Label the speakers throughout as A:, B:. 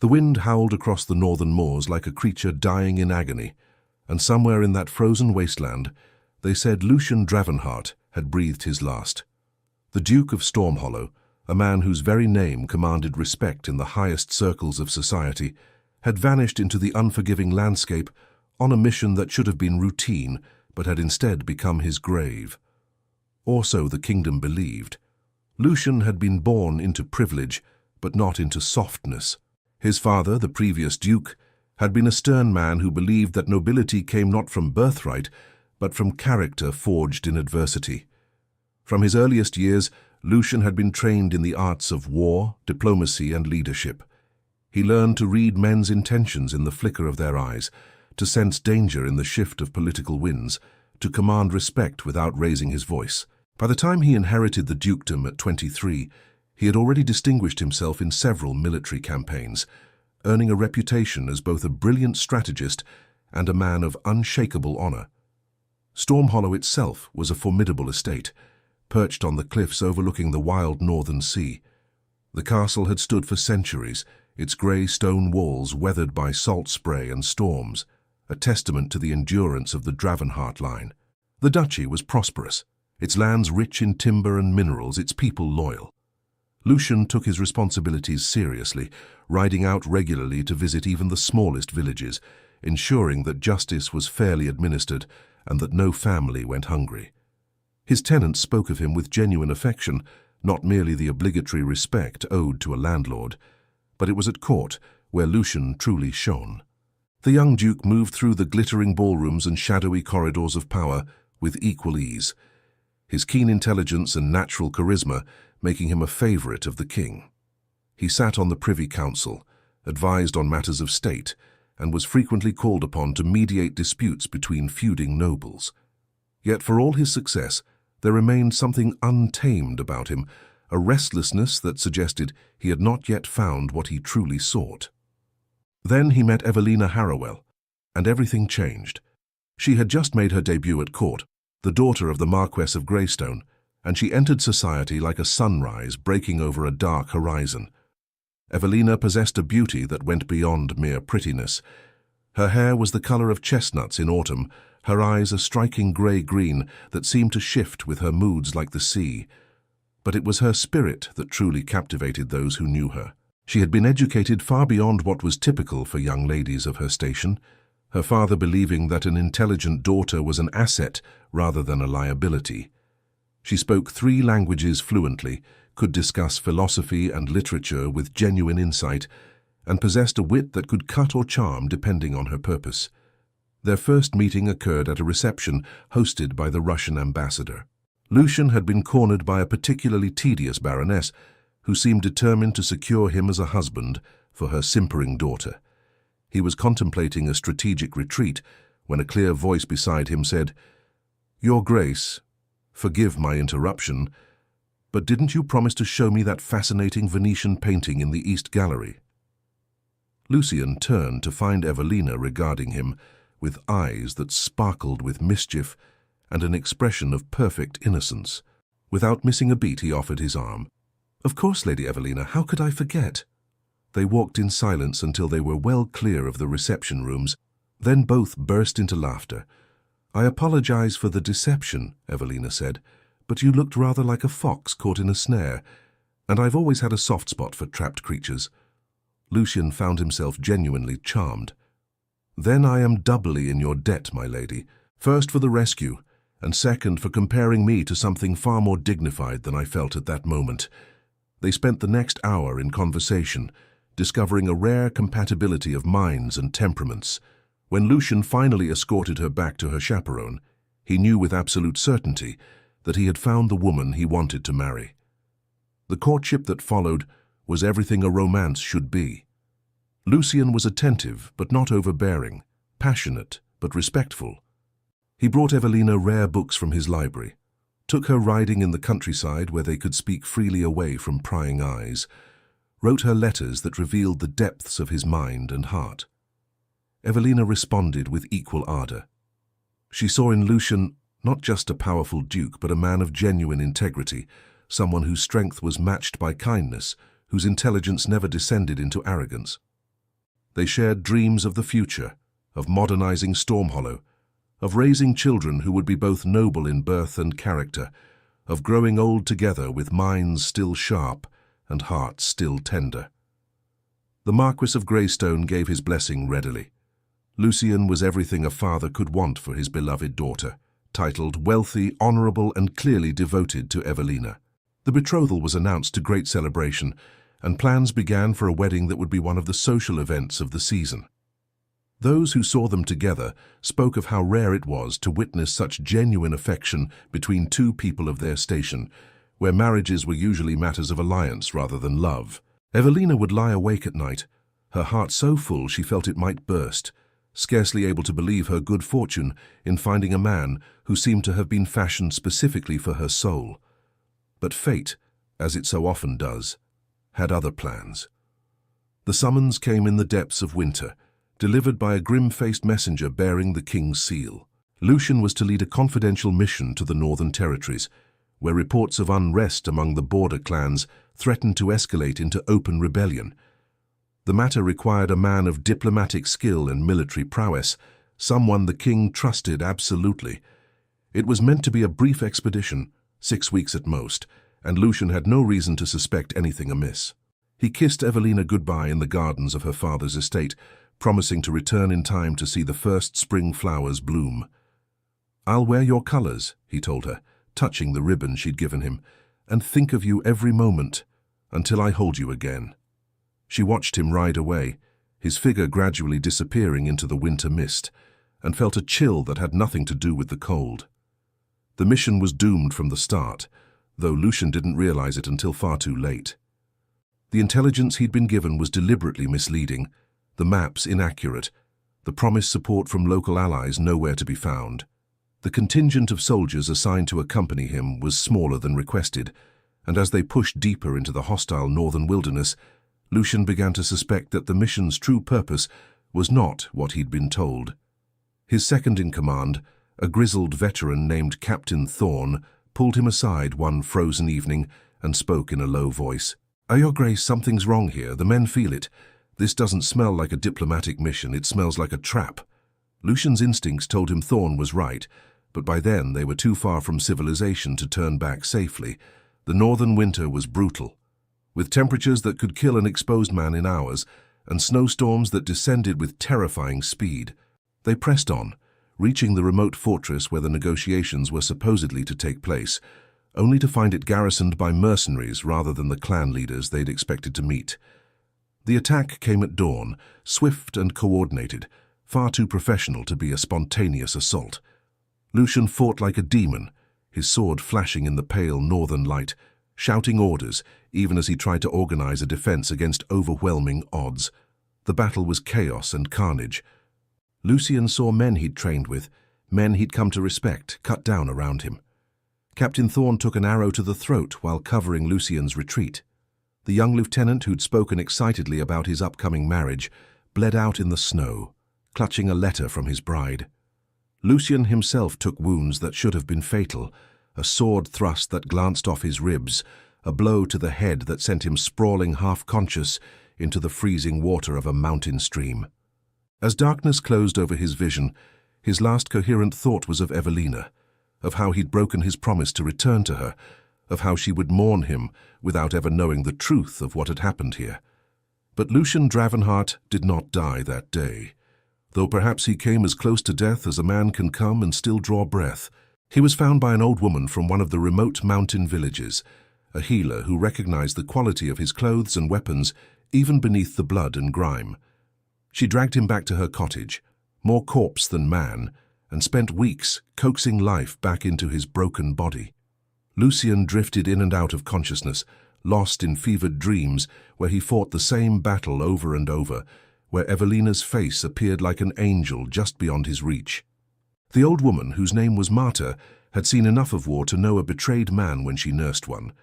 A: The wind howled across the northern moors like a creature dying in agony, and somewhere in that frozen wasteland, they said Lucian Dravenheart had breathed his last. The Duke of Stormhollow, a man whose very name commanded respect in the highest circles of society, had vanished into the unforgiving landscape on a mission that should have been routine, but had instead become his grave. Or so the kingdom believed. Lucian had been born into privilege, but not into softness. His father, the previous duke, had been a stern man who believed that nobility came not from birthright, but from character forged in adversity. From his earliest years, Lucian had been trained in the arts of war, diplomacy, and leadership. He learned to read men's intentions in the flicker of their eyes, to sense danger in the shift of political winds, to command respect without raising his voice. By the time he inherited the dukedom at 23, he had already distinguished himself in several military campaigns, earning a reputation as both a brilliant strategist and a man of unshakable honor. Stormhollow itself was a formidable estate, perched on the cliffs overlooking the wild northern sea. The castle had stood for centuries, its grey stone walls weathered by salt spray and storms, a testament to the endurance of the Dravenheart line. The duchy was prosperous, its lands rich in timber and minerals, its people loyal. Lucian took his responsibilities seriously, riding out regularly to visit even the smallest villages, ensuring that justice was fairly administered and that no family went hungry. His tenants spoke of him with genuine affection, not merely the obligatory respect owed to a landlord, but it was at court where Lucian truly shone. The young duke moved through the glittering ballrooms and shadowy corridors of power with equal ease, his keen intelligence and natural charisma making him a favorite of the king. He sat on the Privy Council, advised on matters of state, and was frequently called upon to mediate disputes between feuding nobles. Yet for all his success, there remained something untamed about him, a restlessness that suggested he had not yet found what he truly sought. Then he met Evelina Harrowell, and everything changed. She had just made her debut at court, the daughter of the Marquess of Greystone, and she entered society like a sunrise breaking over a dark horizon. Evelina possessed a beauty that went beyond mere prettiness. Her hair was the color of chestnuts in autumn, her eyes a striking grey-green that seemed to shift with her moods like the sea. But it was her spirit that truly captivated those who knew her. She had been educated far beyond what was typical for young ladies of her station, her father believing that an intelligent daughter was an asset rather than a liability. She spoke 3 languages fluently, could discuss philosophy and literature with genuine insight, and possessed a wit that could cut or charm depending on her purpose. Their first meeting occurred at a reception hosted by the Russian ambassador. Lucian had been cornered by a particularly tedious baroness who seemed determined to secure him as a husband for her simpering daughter. He was contemplating a strategic retreat when a clear voice beside him said, "Your Grace, forgive my interruption, but didn't you promise to show me that fascinating Venetian painting in the East Gallery?" Lucian turned to find Evelina regarding him with eyes that sparkled with mischief and an expression of perfect innocence. Without missing a beat, he offered his arm. "Of course, Lady Evelina, how could I forget?" They walked in silence until they were well clear of the reception rooms, then both burst into laughter. "I apologize for the deception," Evelina said, "but you looked rather like a fox caught in a snare, and I've always had a soft spot for trapped creatures." Lucian found himself genuinely charmed. "Then I am doubly in your debt, my lady, first for the rescue, and second for comparing me to something far more dignified than I felt at that moment." They spent the next hour in conversation, discovering a rare compatibility of minds and temperaments. When Lucian finally escorted her back to her chaperone, he knew with absolute certainty that he had found the woman he wanted to marry. The courtship that followed was everything a romance should be. Lucian was attentive but not overbearing, passionate but respectful. He brought Evelina rare books from his library, took her riding in the countryside where they could speak freely away from prying eyes, wrote her letters that revealed the depths of his mind and heart. Evelina responded with equal ardor. She saw in Lucian not just a powerful duke, but a man of genuine integrity, someone whose strength was matched by kindness, whose intelligence never descended into arrogance. They shared dreams of the future, of modernizing Stormhollow, of raising children who would be both noble in birth and character, of growing old together with minds still sharp and hearts still tender. The Marquis of Greystone gave his blessing readily. Lucian was everything a father could want for his beloved daughter, titled, wealthy, honorable, and clearly devoted to Evelina. The betrothal was announced to great celebration, and plans began for a wedding that would be one of the social events of the season. Those who saw them together spoke of how rare it was to witness such genuine affection between two people of their station, where marriages were usually matters of alliance rather than love. Evelina would lie awake at night, her heart so full she felt it might burst, scarcely able to believe her good fortune in finding a man who seemed to have been fashioned specifically for her soul. But fate, as it so often does, had other plans. The summons came in the depths of winter, delivered by a grim-faced messenger bearing the king's seal. Lucian was to lead a confidential mission to the Northern Territories, where reports of unrest among the border clans threatened to escalate into open rebellion. The matter required a man of diplomatic skill and military prowess, someone the king trusted absolutely. It was meant to be a brief expedition, 6 weeks at most, and Lucian had no reason to suspect anything amiss. He kissed Evelina goodbye in the gardens of her father's estate, promising to return in time to see the first spring flowers bloom. "I'll wear your colors," he told her, touching the ribbon she'd given him, "and think of you every moment, until I hold you again." She watched him ride away, his figure gradually disappearing into the winter mist, and felt a chill that had nothing to do with the cold. The mission was doomed from the start, though Lucian didn't realize it until far too late. The intelligence he'd been given was deliberately misleading, the maps inaccurate, the promised support from local allies nowhere to be found. The contingent of soldiers assigned to accompany him was smaller than requested, and as they pushed deeper into the hostile northern wilderness, Lucian began to suspect that the mission's true purpose was not what he'd been told. His second-in-command, a grizzled veteran named Captain Thorn, pulled him aside one frozen evening and spoke in a low voice. "Your Grace, something's wrong here. The men feel it. This doesn't smell like a diplomatic mission, it smells like a trap." Lucian's instincts told him Thorn was right, but by then they were too far from civilization to turn back safely. The northern winter was brutal, with temperatures that could kill an exposed man in hours, and snowstorms that descended with terrifying speed. They pressed on, reaching the remote fortress where the negotiations were supposedly to take place, only to find it garrisoned by mercenaries rather than the clan leaders they'd expected to meet. The attack came at dawn, swift and coordinated, far too professional to be a spontaneous assault. Lucian fought like a demon, his sword flashing in the pale northern light, shouting orders even as he tried to organize a defense against overwhelming odds. The battle was chaos and carnage. Lucian saw men he'd trained with, men he'd come to respect, cut down around him. Captain Thorn took an arrow to the throat while covering Lucian's retreat. The young lieutenant who'd spoken excitedly about his upcoming marriage bled out in the snow, clutching a letter from his bride. Lucian himself took wounds that should have been fatal, a sword thrust that glanced off his ribs, a blow to the head that sent him sprawling half-conscious into the freezing water of a mountain stream. As darkness closed over his vision, his last coherent thought was of Evelina, of how he'd broken his promise to return to her, of how she would mourn him without ever knowing the truth of what had happened here. But Lucian Dravenheart did not die that day, though perhaps he came as close to death as a man can come and still draw breath. He was found by an old woman from one of the remote mountain villages, a healer who recognized the quality of his clothes and weapons even beneath the blood and grime. She dragged him back to her cottage, more corpse than man, and spent weeks coaxing life back into his broken body. Lucian drifted in and out of consciousness, lost in fevered dreams where he fought the same battle over and over, where Evelina's face appeared like an angel just beyond his reach. The old woman, whose name was Marta, had seen enough of war to know a betrayed man when she nursed one.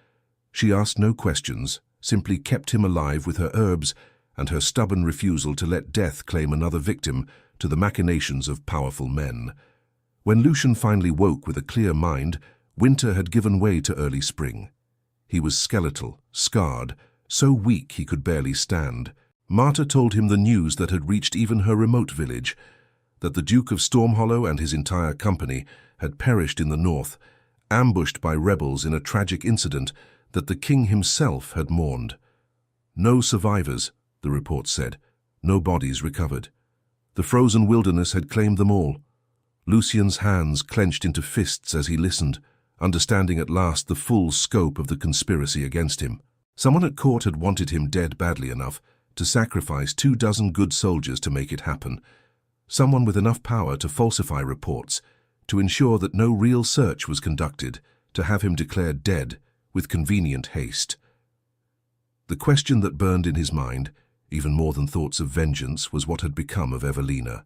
A: She asked no questions, simply kept him alive with her herbs and her stubborn refusal to let death claim another victim to the machinations of powerful men. When Lucian finally woke with a clear mind, winter had given way to early spring. He was skeletal, scarred, so weak he could barely stand. Marta told him the news that had reached even her remote village, that the Duke of Stormhollow and his entire company had perished in the north, ambushed by rebels in a tragic incident that the king himself had mourned. No survivors, the report said, no bodies recovered. The frozen wilderness had claimed them all. Lucian's hands clenched into fists as he listened, understanding at last the full scope of the conspiracy against him. Someone at court had wanted him dead badly enough to sacrifice 24 good soldiers to make it happen. Someone with enough power to falsify reports, to ensure that no real search was conducted, to have him declared dead with convenient haste. The question that burned in his mind, even more than thoughts of vengeance, was what had become of Evelina.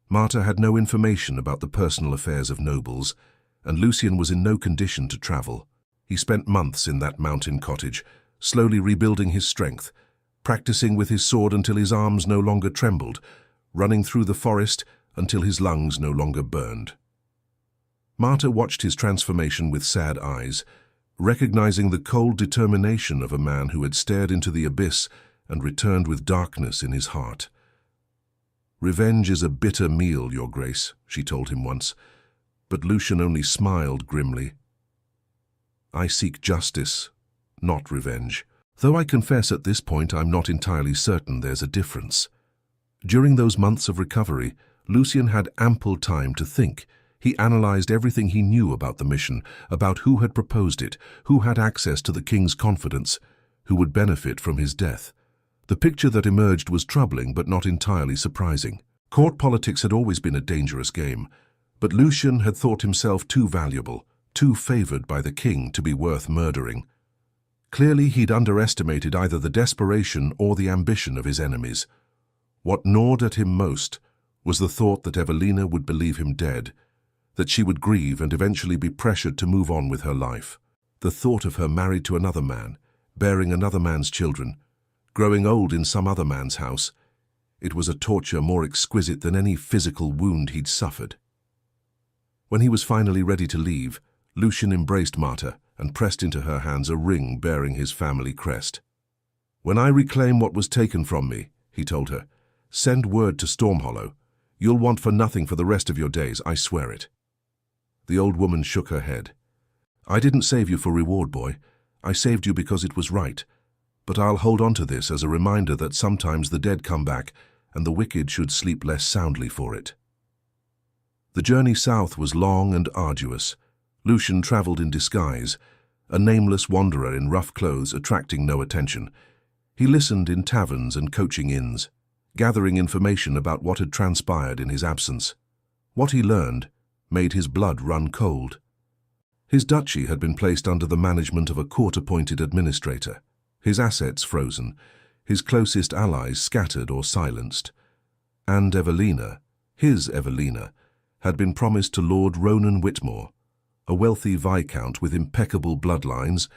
A: Marta had no information about the personal affairs of nobles, and Lucian was in no condition to travel. He spent months in that mountain cottage, slowly rebuilding his strength, practicing with his sword until his arms no longer trembled, running through the forest until his lungs no longer burned. Marta watched his transformation with sad eyes, recognizing the cold determination of a man who had stared into the abyss and returned with darkness in his heart. "Revenge is a bitter meal, Your Grace," she told him once, but Lucian only smiled grimly. "I seek justice, not revenge. Though I confess at this point I'm not entirely certain there's a difference." During those months of recovery, Lucian had ample time to think. He analyzed everything he knew about the mission, about who had proposed it, who had access to the king's confidence, who would benefit from his death. The picture that emerged was troubling but not entirely surprising. Court politics had always been a dangerous game, but Lucian had thought himself too valuable, too favored by the king to be worth murdering. Clearly he'd underestimated either the desperation or the ambition of his enemies. What gnawed at him most was the thought that Evelina would believe him dead, that she would grieve and eventually be pressured to move on with her life. The thought of her married to another man, bearing another man's children, growing old in some other man's house, it was a torture more exquisite than any physical wound he'd suffered. When he was finally ready to leave, Lucian embraced Marta and pressed into her hands a ring bearing his family crest. "When I reclaim what was taken from me," he told her, "send word to Stormhollow. You'll want for nothing for the rest of your days, I swear it." The old woman shook her head. "I didn't save you for reward, boy. I saved you because it was right. But I'll hold on to this as a reminder that sometimes the dead come back, and the wicked should sleep less soundly for it." The journey south was long and arduous. Lucian traveled in disguise, a nameless wanderer in rough clothes attracting no attention. He listened in taverns and coaching inns, gathering information about what had transpired in his absence. What he learned made his blood run cold. His duchy had been placed under the management of a court-appointed administrator, his assets frozen, his closest allies scattered or silenced. And Evelina, his Evelina, had been promised to Lord Ronan Whitmore, a wealthy viscount with impeccable bloodlines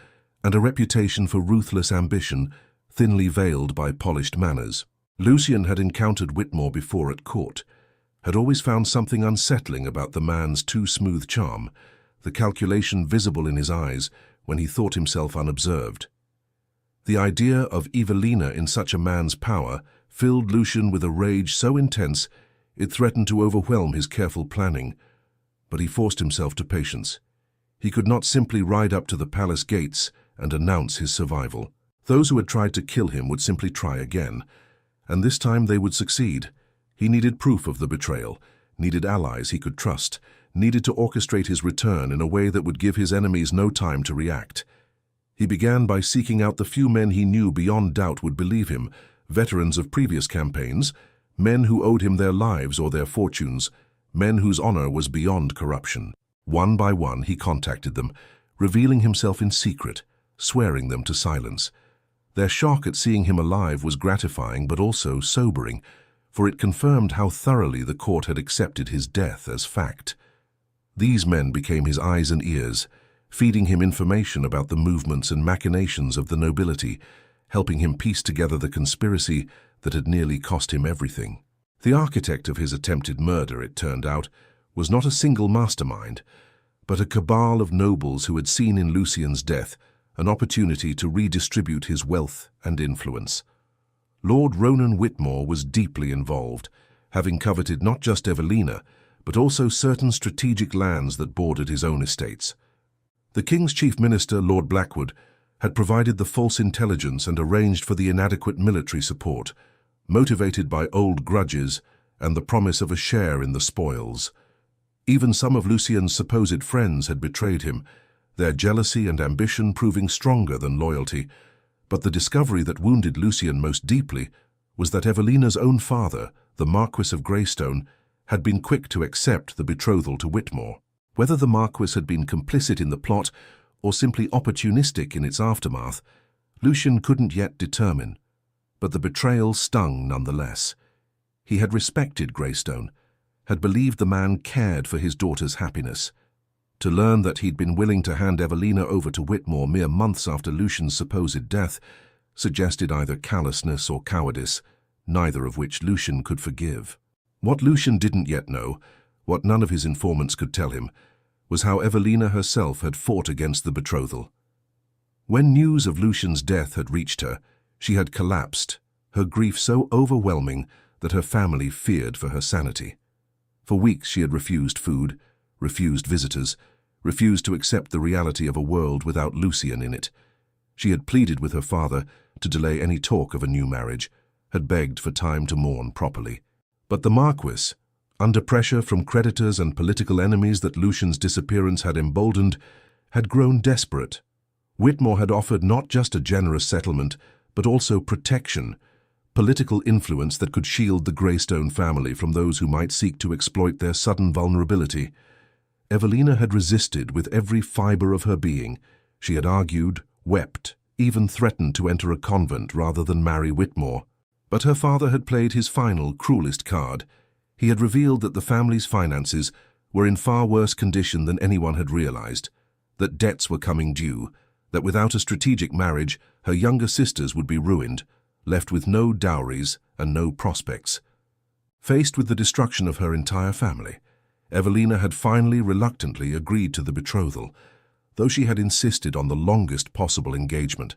A: and a reputation for ruthless ambition thinly veiled by polished manners. Lucian had encountered Whitmore before at court, had always found something unsettling about the man's too smooth charm, the calculation visible in his eyes when he thought himself unobserved. The idea of Evelina in such a man's power filled Lucian with a rage so intense it threatened to overwhelm his careful planning, but he forced himself to patience. He could not simply ride up to the palace gates and announce his survival. Those who had tried to kill him would simply try again, and this time they would succeed. He needed proof of the betrayal, needed allies he could trust, needed to orchestrate his return in a way that would give his enemies no time to react. He began by seeking out the few men he knew beyond doubt would believe him, veterans of previous campaigns, men who owed him their lives or their fortunes, men whose honor was beyond corruption. One by one he contacted them, revealing himself in secret, swearing them to silence. Their shock at seeing him alive was gratifying but also sobering, for it confirmed how thoroughly the court had accepted his death as fact. These men became his eyes and ears, feeding him information about the movements and machinations of the nobility, helping him piece together the conspiracy that had nearly cost him everything. The architect of his attempted murder, it turned out, was not a single mastermind, but a cabal of nobles who had seen in Lucian's death an opportunity to redistribute his wealth and influence. Lord Ronan Whitmore was deeply involved, having coveted not just Evelina, but also certain strategic lands that bordered his own estates. The King's Chief Minister, Lord Blackwood, had provided the false intelligence and arranged for the inadequate military support, motivated by old grudges and the promise of a share in the spoils. Even some of Lucian's supposed friends had betrayed him, their jealousy and ambition proving stronger than loyalty. But the discovery that wounded Lucian most deeply was that Evelina's own father, the Marquis of Greystone, had been quick to accept the betrothal to Whitmore. Whether the Marquis had been complicit in the plot or simply opportunistic in its aftermath, Lucian couldn't yet determine. But the betrayal stung nonetheless. He had respected Greystone, had believed the man cared for his daughter's happiness. To learn that he'd been willing to hand Evelina over to Whitmore mere months after Lucian's supposed death suggested either callousness or cowardice, neither of which Lucian could forgive. What Lucian didn't yet know, what none of his informants could tell him, was how Evelina herself had fought against the betrothal. When news of Lucian's death had reached her, she had collapsed, her grief so overwhelming that her family feared for her sanity. For weeks she had refused food, refused visitors, refused to accept the reality of a world without Lucian in it. She had pleaded with her father to delay any talk of a new marriage, had begged for time to mourn properly. But the Marquis, under pressure from creditors and political enemies that Lucian's disappearance had emboldened, had grown desperate. Whitmore had offered not just a generous settlement, but also protection, political influence that could shield the Greystone family from those who might seek to exploit their sudden vulnerability. Evelina had resisted with every fibre of her being. She had argued, wept, even threatened to enter a convent rather than marry Whitmore. But her father had played his final, cruelest card. He had revealed that the family's finances were in far worse condition than anyone had realized, that debts were coming due, that without a strategic marriage, her younger sisters would be ruined, left with no dowries and no prospects. Faced with the destruction of her entire family, Evelina had finally reluctantly agreed to the betrothal, though she had insisted on the longest possible engagement,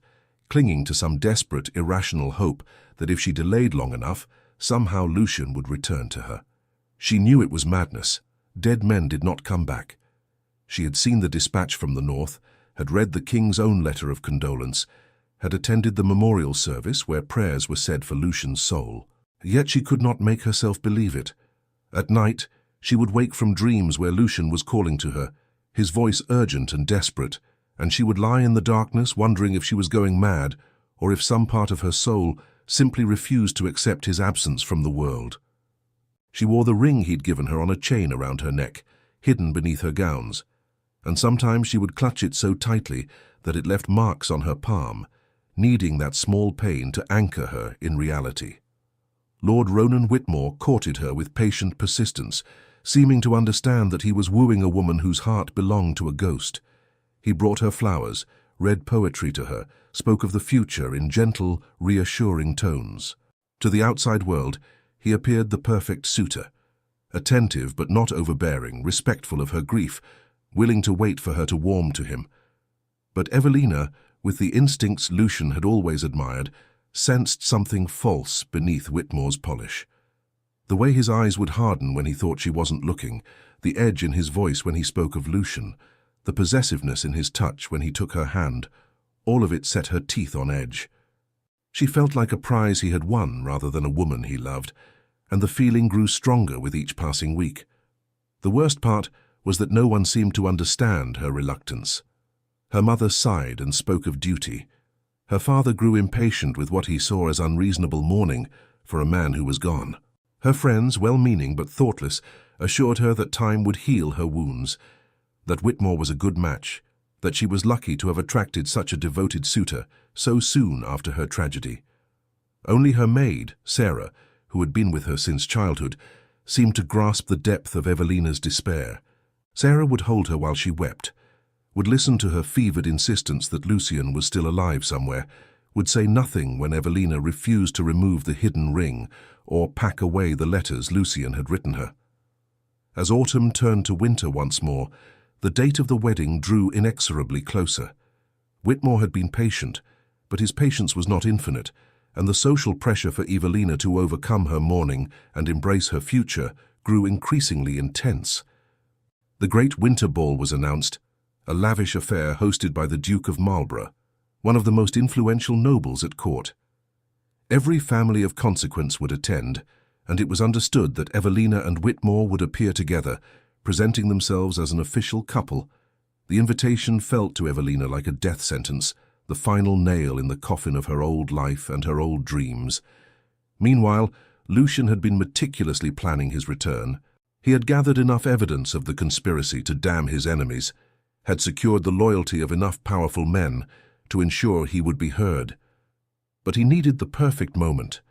A: clinging to some desperate, irrational hope that if she delayed long enough, somehow Lucian would return to her. She knew it was madness. Dead men did not come back. She had seen the dispatch from the north, had read the king's own letter of condolence, had attended the memorial service where prayers were said for Lucian's soul. Yet she could not make herself believe it. At night, she would wake from dreams where Lucian was calling to her, his voice urgent and desperate, and she would lie in the darkness wondering if she was going mad or if some part of her soul simply refused to accept his absence from the world. She wore the ring he'd given her on a chain around her neck, hidden beneath her gowns, and sometimes she would clutch it so tightly that it left marks on her palm, needing that small pain to anchor her in reality. Lord Ronan Whitmore courted her with patient persistence, seeming to understand that he was wooing a woman whose heart belonged to a ghost. He brought her flowers, read poetry to her, spoke of the future in gentle, reassuring tones. To the outside world, he appeared the perfect suitor, attentive but not overbearing, respectful of her grief, willing to wait for her to warm to him. But Evelina, with the instincts Lucian had always admired, sensed something false beneath Whitmore's polish. The way his eyes would harden when he thought she wasn't looking, the edge in his voice when he spoke of Lucian, the possessiveness in his touch when he took her hand, all of it set her teeth on edge. She felt like a prize he had won rather than a woman he loved, and the feeling grew stronger with each passing week. The worst part was that no one seemed to understand her reluctance. Her mother sighed and spoke of duty. Her father grew impatient with what he saw as unreasonable mourning for a man who was gone. Her friends, well-meaning but thoughtless, assured her that time would heal her wounds, that Whitmore was a good match, that she was lucky to have attracted such a devoted suitor so soon after her tragedy. Only her maid, Sarah, who had been with her since childhood, seemed to grasp the depth of Evelina's despair. Sarah would hold her while she wept, would listen to her fevered insistence that Lucian was still alive somewhere, would say nothing when Evelina refused to remove the hidden ring or pack away the letters Lucian had written her. As autumn turned to winter once more, the date of the wedding drew inexorably closer. Whitmore had been patient, but his patience was not infinite, and the social pressure for Evelina to overcome her mourning and embrace her future grew increasingly intense. The Great Winter Ball was announced, a lavish affair hosted by the Duke of Marlborough, one of the most influential nobles at court. Every family of consequence would attend, and it was understood that Evelina and Whitmore would appear together, presenting themselves as an official couple. The invitation felt to Evelina like a death sentence, the final nail in the coffin of her old life and her old dreams. Meanwhile, Lucian had been meticulously planning his return. He had gathered enough evidence of the conspiracy to damn his enemies, had secured the loyalty of enough powerful men to ensure he would be heard. But he needed the perfect moment,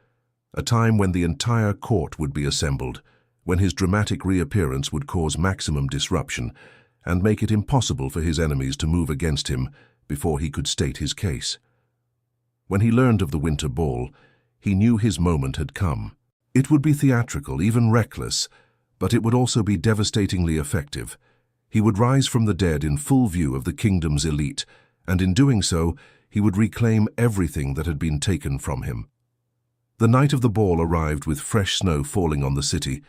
A: a time when the entire court would be assembled, when his dramatic reappearance would cause maximum disruption and make it impossible for his enemies to move against him before he could state his case. When he learned of the Winter Ball, he knew his moment had come. It would be theatrical, even reckless, but it would also be devastatingly effective. He would rise from the dead in full view of the kingdom's elite, and in doing so, he would reclaim everything that had been taken from him. The night of the ball arrived with fresh snow falling on the city,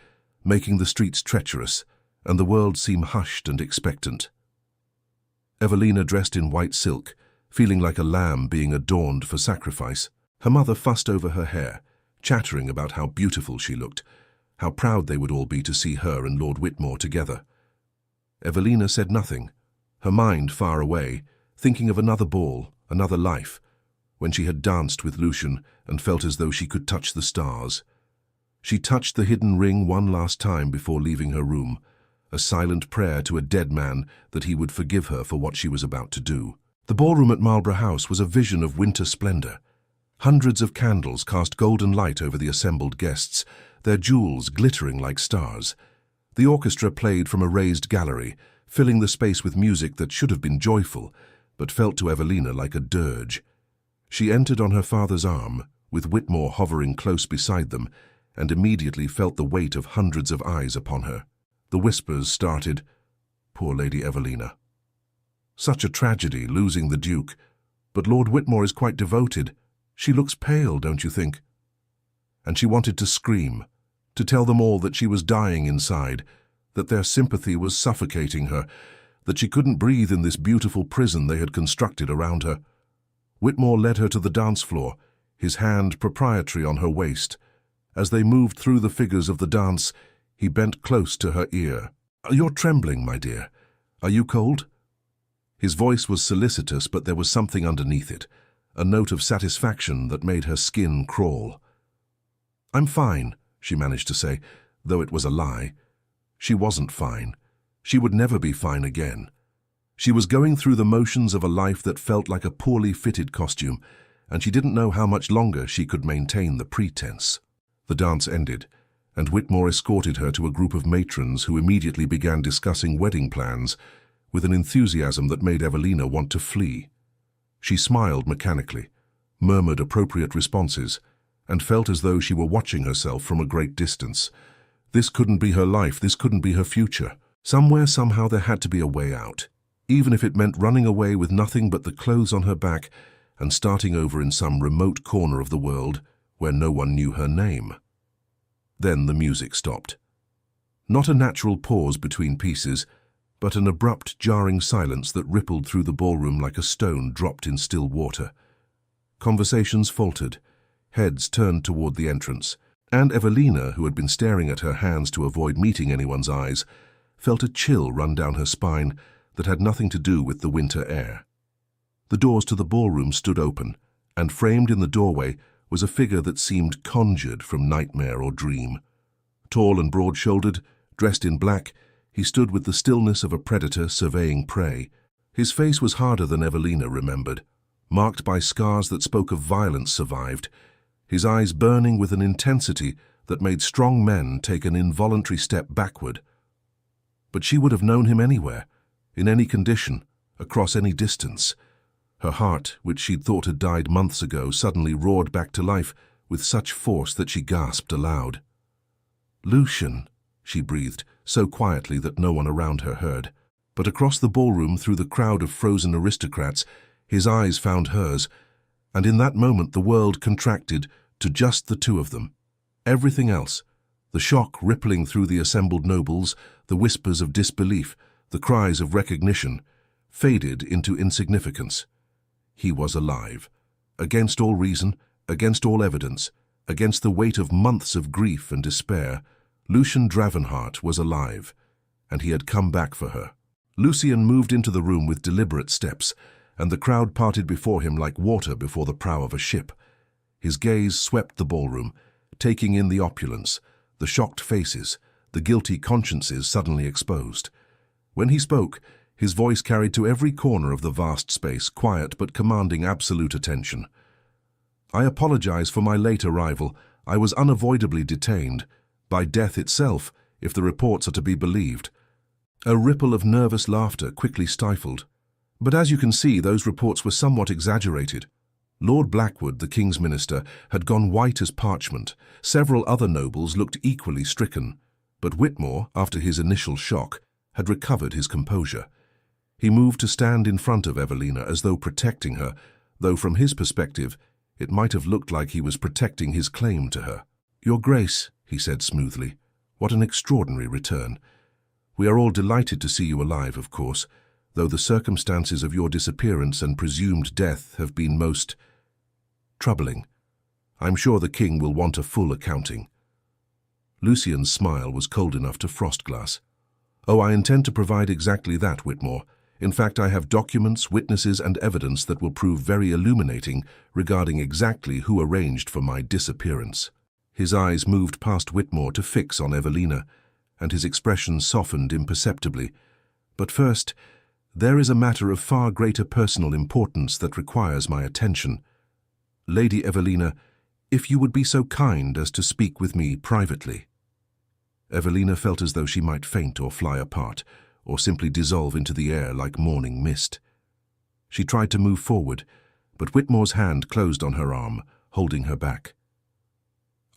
A: making the streets treacherous, and the world seem hushed and expectant. Evelina dressed in white silk, feeling like a lamb being adorned for sacrifice. Her mother fussed over her hair, chattering about how beautiful she looked, how proud they would all be to see her and Lord Whitmore together. Evelina said nothing, her mind far away, thinking of another ball, another life, when she had danced with Lucian and felt as though she could touch the stars. She touched the hidden ring one last time before leaving her room, a silent prayer to a dead man that he would forgive her for what she was about to do. The ballroom at Marlborough House was a vision of winter splendor. Hundreds of candles cast golden light over the assembled guests, their jewels glittering like stars. The orchestra played from a raised gallery, filling the space with music that should have been joyful, but felt to Evelina like a dirge. She entered on her father's arm, with Whitmore hovering close beside them, and immediately felt the weight of hundreds of eyes upon her. The whispers started, "Poor Lady Evelina. Such a tragedy, losing the Duke. But Lord Whitmore is quite devoted. She looks pale, don't you think?" And she wanted to scream, to tell them all that she was dying inside, that their sympathy was suffocating her, that she couldn't breathe in this beautiful prison they had constructed around her. Whitmore led her to the dance floor, his hand proprietary on her waist. As they moved through the figures of the dance, he bent close to her ear. "You're trembling, my dear. Are you cold?" His voice was solicitous, but there was something underneath it, a note of satisfaction that made her skin crawl. "I'm fine," she managed to say, though it was a lie. She wasn't fine. She would never be fine again. She was going through the motions of a life that felt like a poorly fitted costume, and she didn't know how much longer she could maintain the pretense. The dance ended, and Whitmore escorted her to a group of matrons who immediately began discussing wedding plans with an enthusiasm that made Evelina want to flee. She smiled mechanically, murmured appropriate responses, and felt as though she were watching herself from a great distance. This couldn't be her life, this couldn't be her future. Somewhere, somehow, there had to be a way out, even if it meant running away with nothing but the clothes on her back and starting over in some remote corner of the world where no one knew her name. Then the music stopped. Not a natural pause between pieces, but an abrupt, jarring silence that rippled through the ballroom like a stone dropped in still water. Conversations faltered, heads turned toward the entrance, and Evelina, who had been staring at her hands to avoid meeting anyone's eyes, felt a chill run down her spine that had nothing to do with the winter air. The doors to the ballroom stood open, and framed in the doorway was a figure that seemed conjured from nightmare or dream. Tall and broad-shouldered, dressed in black, he stood with the stillness of a predator surveying prey. His face was harder than Evelina remembered, marked by scars that spoke of violence survived, his eyes burning with an intensity that made strong men take an involuntary step backward. But she would have known him anywhere, in any condition, across any distance. Her heart, which she'd thought had died months ago, suddenly roared back to life with such force that she gasped aloud. "Lucian," she breathed, so quietly that no one around her heard. But across the ballroom, through the crowd of frozen aristocrats, his eyes found hers, And in that moment the world contracted to just the two of them. Everything else, the shock rippling through the assembled nobles, the whispers of disbelief, the cries of recognition, faded into insignificance. He was alive. Against all reason, against all evidence, against the weight of months of grief and despair, Lucian Dravenheart was alive, and he had come back for her. Lucian moved into the room with deliberate steps, and the crowd parted before him like water before the prow of a ship. His gaze swept the ballroom, taking in the opulence, the shocked faces, the guilty consciences suddenly exposed. When he spoke, his voice carried to every corner of the vast space, quiet but commanding absolute attention. "I apologize for my late arrival. I was unavoidably detained, by death itself, if the reports are to be believed." A ripple of nervous laughter quickly stifled. "But as you can see, those reports were somewhat exaggerated." Lord Blackwood, the King's Minister, had gone white as parchment. Several other nobles looked equally stricken. But Whitmore, after his initial shock, had recovered his composure. He moved to stand in front of Evelina as though protecting her, though from his perspective, it might have looked like he was protecting his claim to her. "Your Grace," he said smoothly, "what an extraordinary return. We are all delighted to see you alive, of course, though the circumstances of your disappearance and presumed death have been most troubling. I'm sure the King will want a full accounting." Lucian's smile was cold enough to frost glass. "Oh, I intend to provide exactly that, Whitmore. In fact, I have documents, witnesses, and evidence that will prove very illuminating regarding exactly who arranged for my disappearance." His eyes moved past Whitmore to fix on Evelina, and his expression softened imperceptibly. "But first, there is a matter of far greater personal importance that requires my attention. Lady Evelina, if you would be so kind as to speak with me privately." Evelina felt as though she might faint or fly apart, or simply dissolve into the air like morning mist. She tried to move forward, but Whitmore's hand closed on her arm, holding her back.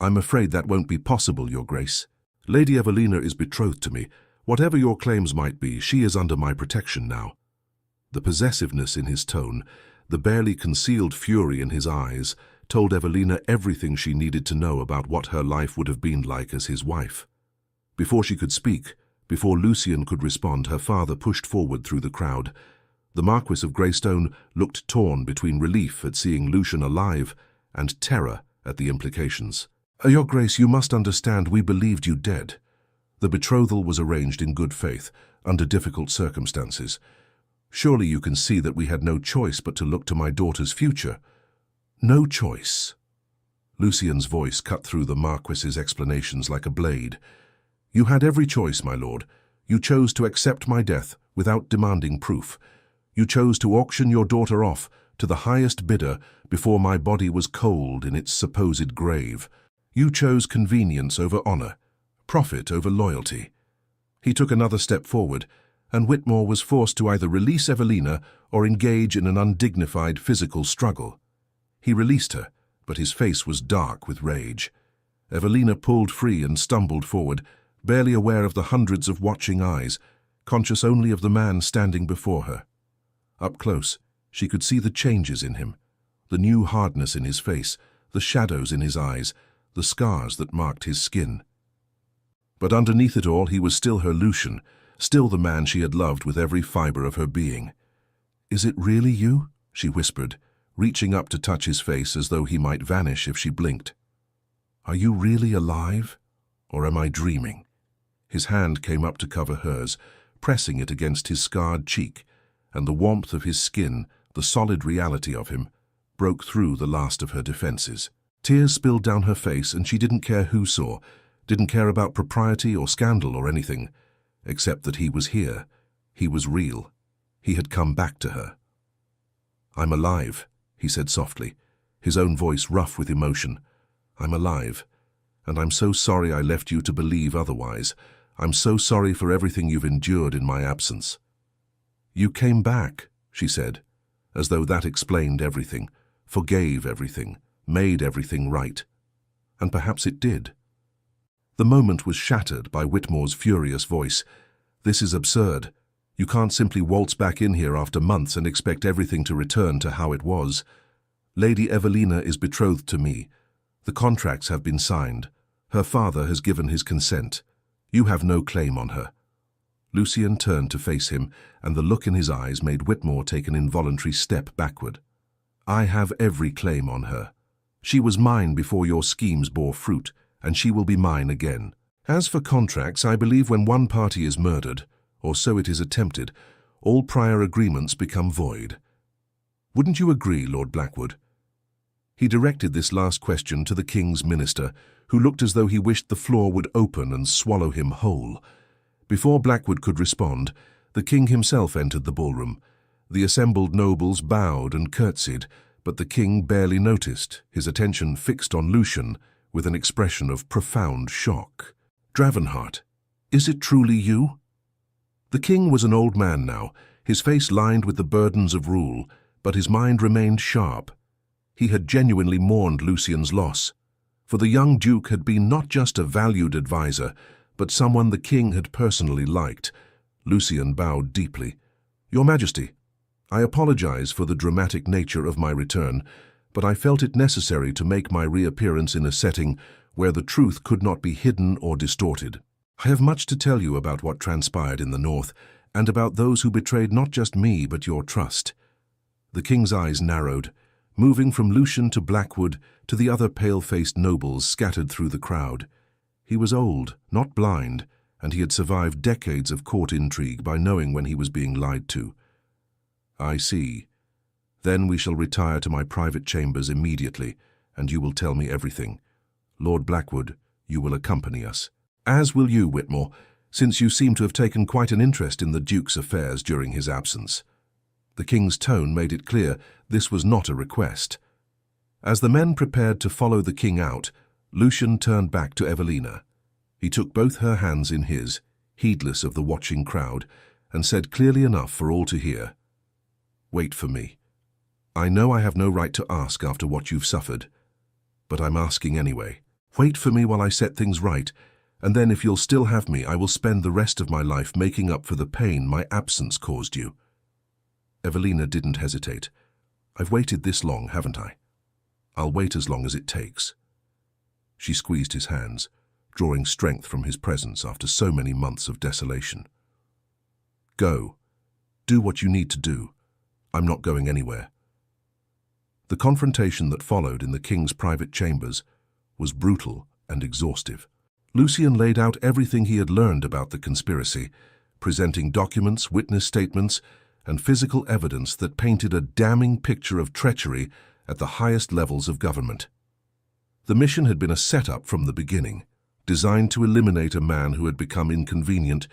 A: "I'm afraid that won't be possible, Your Grace. Lady Evelina is betrothed to me. Whatever your claims might be, she is under my protection now." The possessiveness in his tone, the barely concealed fury in his eyes, told Evelina everything she needed to know about what her life would have been like as his wife. Before she could speak, before Lucian could respond, her father pushed forward through the crowd. The Marquis of Greystone looked torn between relief at seeing Lucian alive and terror at the implications. "Your Grace, you must understand we believed you dead. The betrothal was arranged in good faith, under difficult circumstances. Surely you can see that we had no choice but to look to my daughter's future." "No choice." Lucian's voice cut through the Marquis's explanations like a blade. "You had every choice, my lord. You chose to accept my death without demanding proof. You chose to auction your daughter off to the highest bidder before my body was cold in its supposed grave. You chose convenience over honor, profit over loyalty." He took another step forward, and Whitmore was forced to either release Evelina or engage in an undignified physical struggle. He released her, but his face was dark with rage. Evelina pulled free and stumbled forward, barely aware of the hundreds of watching eyes, conscious only of the man standing before her. Up close, she could see the changes in him, the new hardness in his face, the shadows in his eyes, the scars that marked his skin. But underneath it all, he was still her Lucian, still the man she had loved with every fiber of her being. "Is it really you?" she whispered, reaching up to touch his face as though he might vanish if she blinked. "Are you really alive, or am I dreaming?" His hand came up to cover hers, pressing it against his scarred cheek, and the warmth of his skin, the solid reality of him, broke through the last of her defenses. Tears spilled down her face, and she didn't care who saw, didn't care about propriety or scandal or anything, except that he was here, he was real, he had come back to her. "I'm alive," he said softly, his own voice rough with emotion. "I'm alive, and I'm so sorry I left you to believe otherwise. I'm so sorry for everything you've endured in my absence." "You came back," she said, as though that explained everything, forgave everything, made everything right. And perhaps it did. The moment was shattered by Whitmore's furious voice. "This is absurd. You can't simply waltz back in here after months and expect everything to return to how it was." Lady Evelina is betrothed to me. The contracts have been signed. Her father has given his consent. You have no claim on her." Lucian turned to face him, and the look in his eyes made Whitmore take an involuntary step backward. "I have every claim on her. She was mine before your schemes bore fruit, and she will be mine again. As for contracts, I believe when one party is murdered, or so it is attempted, all prior agreements become void. Wouldn't you agree, Lord Blackwood?" He directed this last question to the King's minister, who looked as though he wished the floor would open and swallow him whole. Before Blackwood could respond, the King himself entered the ballroom. The assembled nobles bowed and curtsied, but the King barely noticed, his attention fixed on Lucian with an expression of profound shock. "Dravenheart, is it truly you?" The King was an old man now, his face lined with the burdens of rule, but his mind remained sharp. He had genuinely mourned Lucian's loss, for the young Duke had been not just a valued advisor, but someone the King had personally liked. Lucian bowed deeply. "Your Majesty, I apologize for the dramatic nature of my return, but I felt it necessary to make my reappearance in a setting where the truth could not be hidden or distorted. I have much to tell you about what transpired in the north, and about those who betrayed not just me but your trust." The King's eyes narrowed, moving from Lucian to Blackwood to the other pale-faced nobles scattered through the crowd. He was old, not blind, and he had survived decades of court intrigue by knowing when he was being lied to. "I see. Then we shall retire to my private chambers immediately, and you will tell me everything. Lord Blackwood, you will accompany us. As will you, Whitmore, since you seem to have taken quite an interest in the Duke's affairs during his absence." The King's tone made it clear this was not a request. As the men prepared to follow the King out, Lucian turned back to Evelina. He took both her hands in his, heedless of the watching crowd, and said clearly enough for all to hear, "Wait for me. I know I have no right to ask after what you've suffered, but I'm asking anyway. Wait for me while I set things right, and then if you'll still have me, I will spend the rest of my life making up for the pain my absence caused you." Evelina didn't hesitate. "I've waited this long, haven't I? I'll wait as long as it takes." She squeezed his hands, drawing strength from his presence after so many months of desolation. "Go. Do what you need to do. I'm not going anywhere." The confrontation that followed in the King's private chambers was brutal and exhaustive. Lucian laid out everything he had learned about the conspiracy, presenting documents, witness statements, and physical evidence that painted a damning picture of treachery at the highest levels of government. The mission had been a setup from the beginning, designed to eliminate a man who had become inconvenient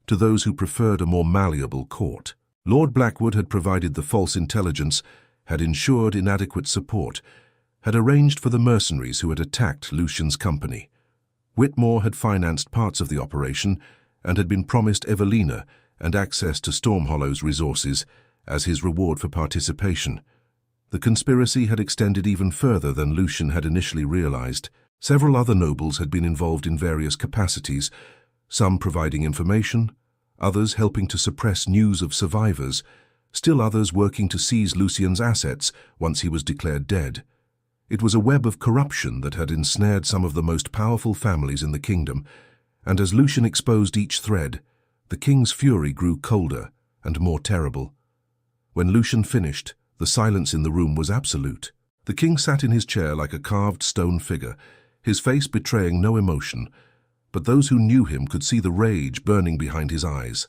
A: to those who preferred a more malleable court. Lord Blackwood had provided the false intelligence, had ensured inadequate support, had arranged for the mercenaries who had attacked Lucian's company. Whitmore had financed parts of the operation and had been promised Evelina and access to Stormhollow's resources as his reward for participation. The conspiracy had extended even further than Lucian had initially realized. Several other nobles had been involved in various capacities, some providing information, others helping to suppress news of survivors, still others working to seize Lucian's assets once he was declared dead. It was a web of corruption that had ensnared some of the most powerful families in the kingdom, and as Lucian exposed each thread, the King's fury grew colder and more terrible. When Lucian finished, the silence in the room was absolute. The King sat in his chair like a carved stone figure, his face betraying no emotion, but those who knew him could see the rage burning behind his eyes.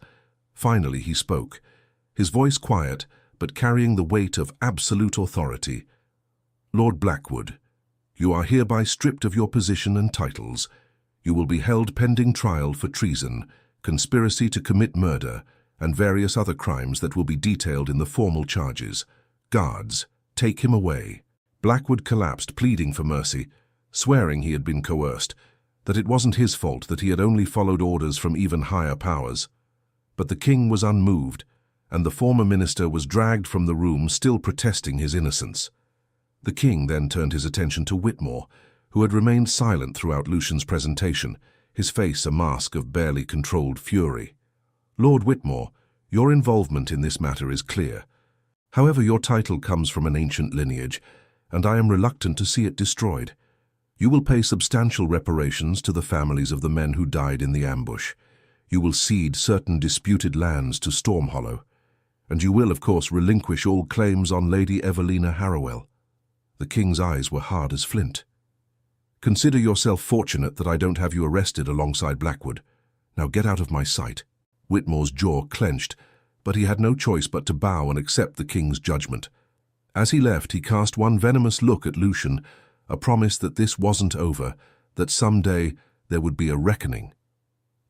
A: Finally he spoke, his voice quiet, but carrying the weight of absolute authority. "Lord Blackwood, you are hereby stripped of your position and titles. You will be held pending trial for treason, conspiracy to commit murder, and various other crimes that will be detailed in the formal charges. Guards, take him away." Blackwood collapsed, pleading for mercy, swearing he had been coerced, that it wasn't his fault, that he had only followed orders from even higher powers. But the King was unmoved, and the former minister was dragged from the room, still protesting his innocence. The King then turned his attention to Whitmore, who had remained silent throughout Lucian's presentation, his face a mask of barely controlled fury. "Lord Whitmore, your involvement in this matter is clear. However, your title comes from an ancient lineage, and I am reluctant to see it destroyed. You will pay substantial reparations to the families of the men who died in the ambush. You will cede certain disputed lands to Stormhollow, and you will, of course, relinquish all claims on Lady Evelina Harrowell. The king's eyes were hard as flint. Consider yourself fortunate that I don't have you arrested alongside Blackwood. Now get out of my sight. Whitmore's jaw clenched, but he had no choice but to bow and accept the king's judgment. As he left, he cast one venomous look at Lucian, a promise that this wasn't over, that someday there would be a reckoning.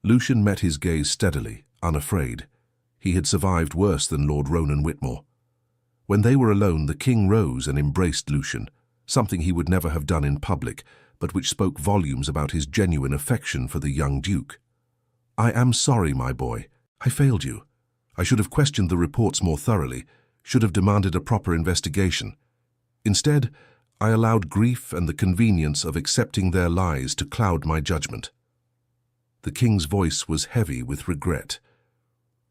A: Lucian met his gaze steadily, unafraid. He had survived worse than Lord Ronan Whitmore. When they were alone, the king rose and embraced Lucian, something he would never have done in public, but which spoke volumes about his genuine affection for the young duke. "I am sorry, my boy. I failed you. I should have questioned the reports more thoroughly, should have demanded a proper investigation. Instead, I allowed grief and the convenience of accepting their lies to cloud my judgment." The king's voice was heavy with regret.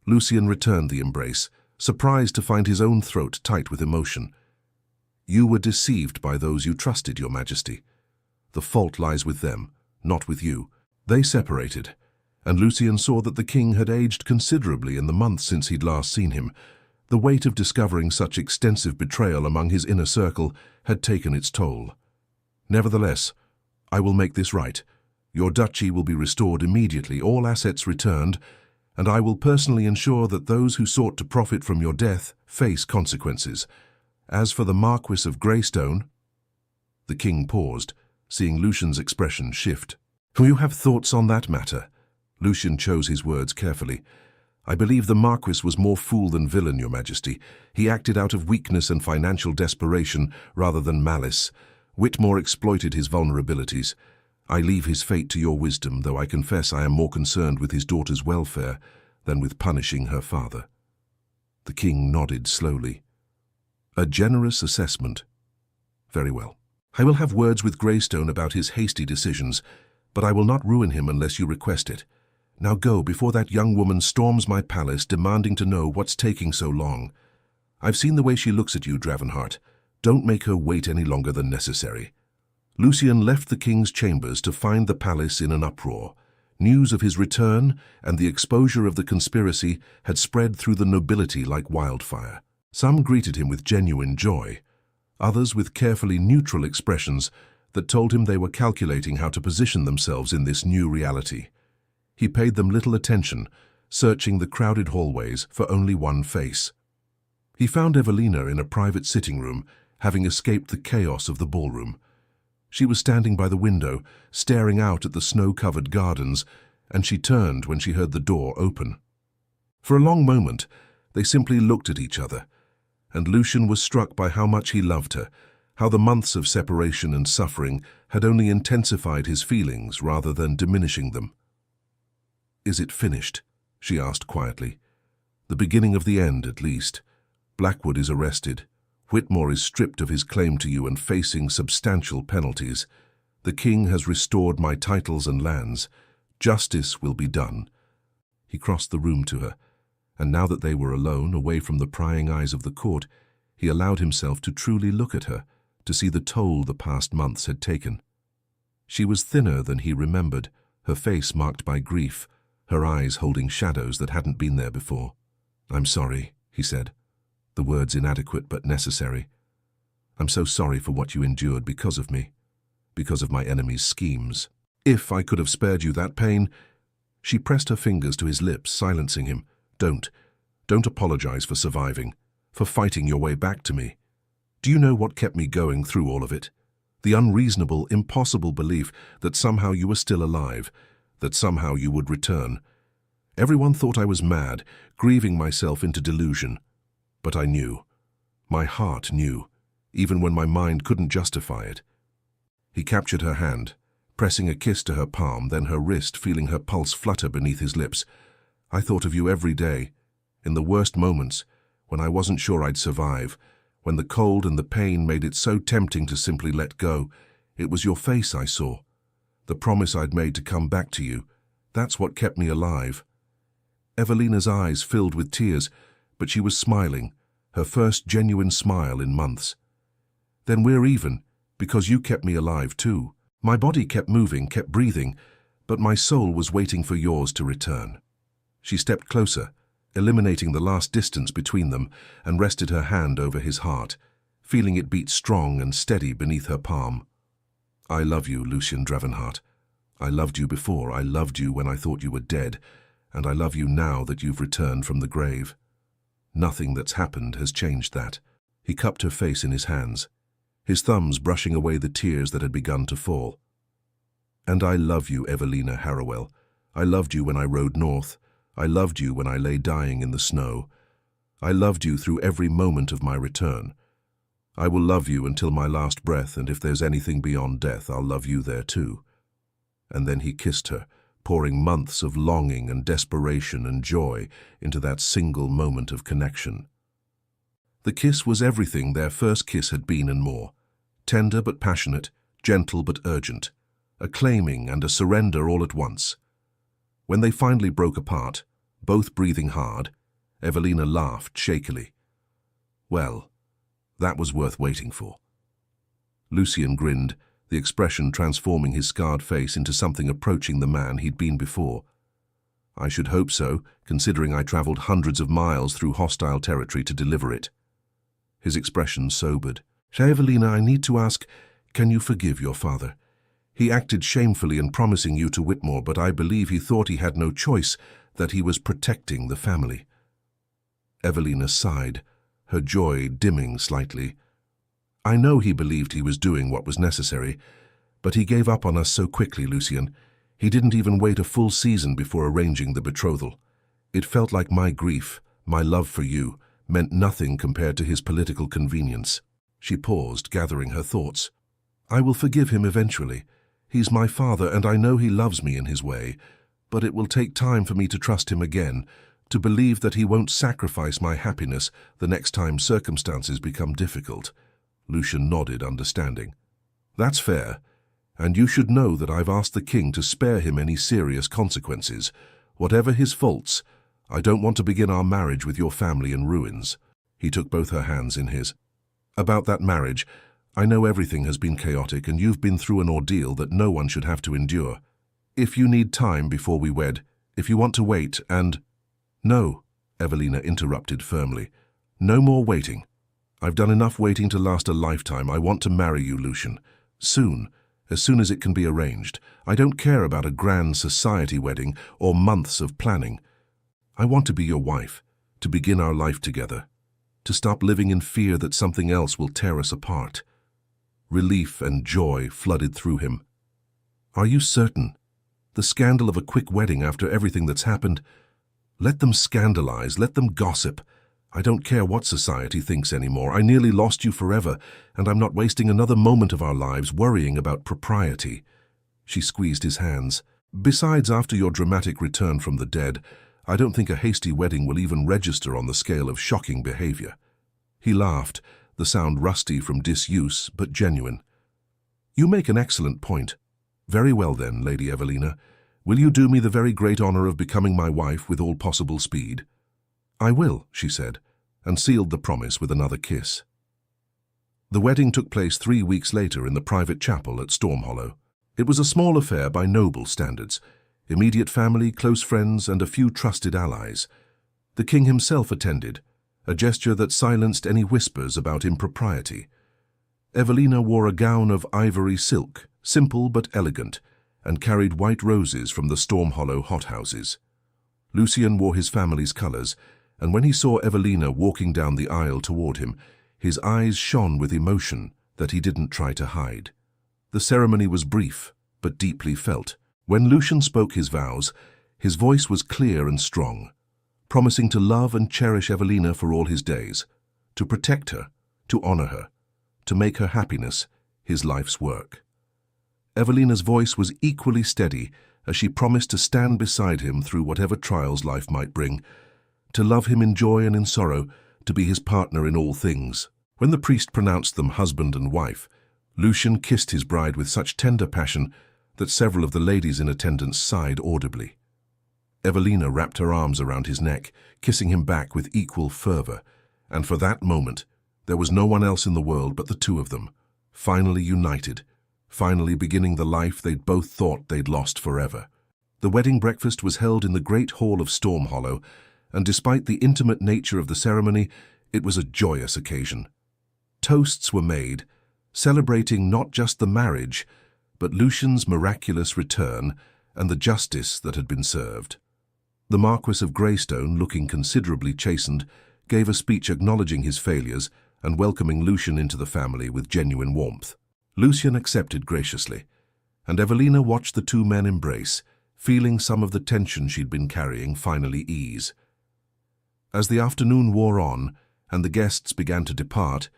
A: Lucian returned the embrace, surprised to find his own throat tight with emotion. "You were deceived by those you trusted, Your Majesty. The fault lies with them, not with you." They separated, and Lucian saw that the king had aged considerably in the months since he'd last seen him. The weight of discovering such extensive betrayal among his inner circle had taken its toll. "Nevertheless, I will make this right. Your duchy will be restored immediately, all assets returned, and I will personally ensure that those who sought to profit from your death face consequences. As for the Marquis of Greystone—" The king paused, seeing Lucian's expression shift. "Do you have thoughts on that matter?" Lucian chose his words carefully. "I believe the Marquis was more fool than villain, Your Majesty. He acted out of weakness and financial desperation rather than malice. Whitmore exploited his vulnerabilities. I leave his fate to your wisdom, though I confess I am more concerned with his daughter's welfare than with punishing her father." The king nodded slowly. "A generous assessment. Very well. I will have words with Greystone about his hasty decisions, but I will not ruin him unless you request it. Now go before that young woman storms my palace demanding to know what's taking so long. I've seen the way she looks at you, Dravenheart. Don't make her wait any longer than necessary." Lucian left the king's chambers to find the palace in an uproar. News of his return and the exposure of the conspiracy had spread through the nobility like wildfire. Some greeted him with genuine joy, others with carefully neutral expressions that told him they were calculating how to position themselves in this new reality. He paid them little attention, searching the crowded hallways for only one face. He found Evelina in a private sitting room, having escaped the chaos of the ballroom. She was standing by the window, staring out at the snow-covered gardens, and she turned when she heard the door open. For a long moment, they simply looked at each other, and Lucian was struck by how much he loved her, how the months of separation and suffering had only intensified his feelings rather than diminishing them. "Is it finished?" she asked quietly. "The beginning of the end, at least. Blackwood is arrested. Whitmore is stripped of his claim to you and facing substantial penalties. The king has restored my titles and lands. Justice will be done." He crossed the room to her, and now that they were alone, away from the prying eyes of the court, he allowed himself to truly look at her, to see the toll the past months had taken. She was thinner than he remembered, her face marked by grief, her eyes holding shadows that hadn't been there before. "I'm sorry," he said, the words inadequate but necessary. "I'm so sorry for what you endured because of me, because of my enemy's schemes. If I could have spared you that pain—" She pressed her fingers to his lips, silencing him. Don't apologize for surviving, for fighting your way back to me. Do you know what kept me going through all of it? The unreasonable, impossible belief that somehow you were still alive, that somehow you would return. Everyone thought I was mad, grieving myself into delusion. But I knew. My heart knew, even when my mind couldn't justify it." He captured her hand, pressing a kiss to her palm, then her wrist, feeling her pulse flutter beneath his lips. "I thought of you every day, in the worst moments, when I wasn't sure I'd survive, when the cold and the pain made it so tempting to simply let go. It was your face I saw, the promise I'd made to come back to you. That's what kept me alive." Evelina's eyes filled with tears, but she was smiling, her first genuine smile in months. Then we're even, because you kept me alive too. My body kept moving, kept breathing, but my soul was waiting for yours to return." She stepped closer, eliminating the last distance between them, and rested her hand over his heart, feeling it beat strong and steady beneath her palm. "I love you, Lucian Dravenheart. I loved you before. I loved you when I thought you were dead, and I love you now that you've returned from the grave. Nothing that's happened has changed that." He cupped her face in his hands, his thumbs brushing away the tears that had begun to fall. "And I love you, Evelina Harrowell. I loved you when I rode north. I loved you when I lay dying in the snow. I loved you through every moment of my return. I will love you until my last breath, and if there's anything beyond death, I'll love you there too." And then he kissed her, pouring months of longing and desperation and joy into that single moment of connection. The kiss was everything their first kiss had been and more. Tender but passionate, gentle but urgent, a claiming and a surrender all at once. When they finally broke apart, both breathing hard, Evelina laughed shakily. Well, that was worth waiting for. Lucian grinned, the expression transforming his scarred face into something approaching the man he'd been before. "I should hope so, considering I travelled hundreds of miles through hostile territory to deliver it." His expression sobered. "Evelina, I need to ask, can you forgive your father? He acted shamefully in promising you to Whitmore, but I believe he thought he had no choice, that he was protecting the family." Evelina sighed, her joy dimming slightly. "I know he believed he was doing what was necessary, but he gave up on us so quickly, Lucian. He didn't even wait a full season before arranging the betrothal. It felt like my grief, my love for you, meant nothing compared to his political convenience." She paused, gathering her thoughts. "I will forgive him eventually. He's my father, and I know he loves me in his way, but it will take time for me to trust him again, to believe that he won't sacrifice my happiness the next time circumstances become difficult." Lucian nodded, understanding. "That's fair, and you should know that I've asked the king to spare him any serious consequences. Whatever his faults, I don't want to begin our marriage with your family in ruins." He took both her hands in his. "About that marriage, I know everything has been chaotic, and you've been through an ordeal that no one should have to endure. If you need time before we wed, if you want to wait and—" "No," Evelina interrupted firmly. "No more waiting. I've done enough waiting to last a lifetime. I want to marry you, Lucian. Soon, as soon as it can be arranged. I don't care about a grand society wedding or months of planning. I want to be your wife, to begin our life together, to stop living in fear that something else will tear us apart." Relief and joy flooded through him. "Are you certain? The scandal of a quick wedding after everything that's happened? Let them scandalize, let them gossip. I don't care what society thinks anymore. I nearly lost you forever, and I'm not wasting another moment of our lives worrying about propriety." She squeezed his hands. "Besides, after your dramatic return from the dead, I don't think a hasty wedding will even register on the scale of shocking behavior." He laughed, the sound rusty from disuse, but genuine. "You make an excellent point. Very well then, Lady Evelina. Will you do me the very great honor of becoming my wife with all possible speed?" "I will," she said, and sealed the promise with another kiss. The wedding took place 3 weeks later in the private chapel at Stormhollow. It was a small affair by noble standards. Immediate family, close friends, and a few trusted allies. The king himself attended, a gesture that silenced any whispers about impropriety. Evelina wore a gown of ivory silk, simple but elegant, and carried white roses from the Stormhollow hothouses. Lucian wore his family's colours, and when he saw Evelina walking down the aisle toward him, his eyes shone with emotion that he didn't try to hide. The ceremony was brief, but deeply felt. When Lucian spoke his vows, his voice was clear and strong, promising to love and cherish Evelina for all his days, to protect her, to honor her, to make her happiness his life's work. Evelina's voice was equally steady as she promised to stand beside him through whatever trials life might bring, to love him in joy and in sorrow, to be his partner in all things. When the priest pronounced them husband and wife, Lucian kissed his bride with such tender passion that several of the ladies in attendance sighed audibly. Evelina wrapped her arms around his neck, kissing him back with equal fervor, and for that moment, There was no one else in the world but the two of them, finally united, finally beginning the life they'd both thought they'd lost forever. The wedding breakfast was held in the great hall of Storm Hollow, and despite the intimate nature of the ceremony, it was a joyous occasion. Toasts were made, celebrating not just the marriage, but Lucian's miraculous return and the justice that had been served. The Marquis of Greystone, looking considerably chastened, gave a speech acknowledging his failures and welcoming Lucian into the family with genuine warmth. Lucian accepted graciously, and Evelina watched the two men embrace, feeling some of the tension she'd been carrying finally ease. As the afternoon wore on and the guests began to depart,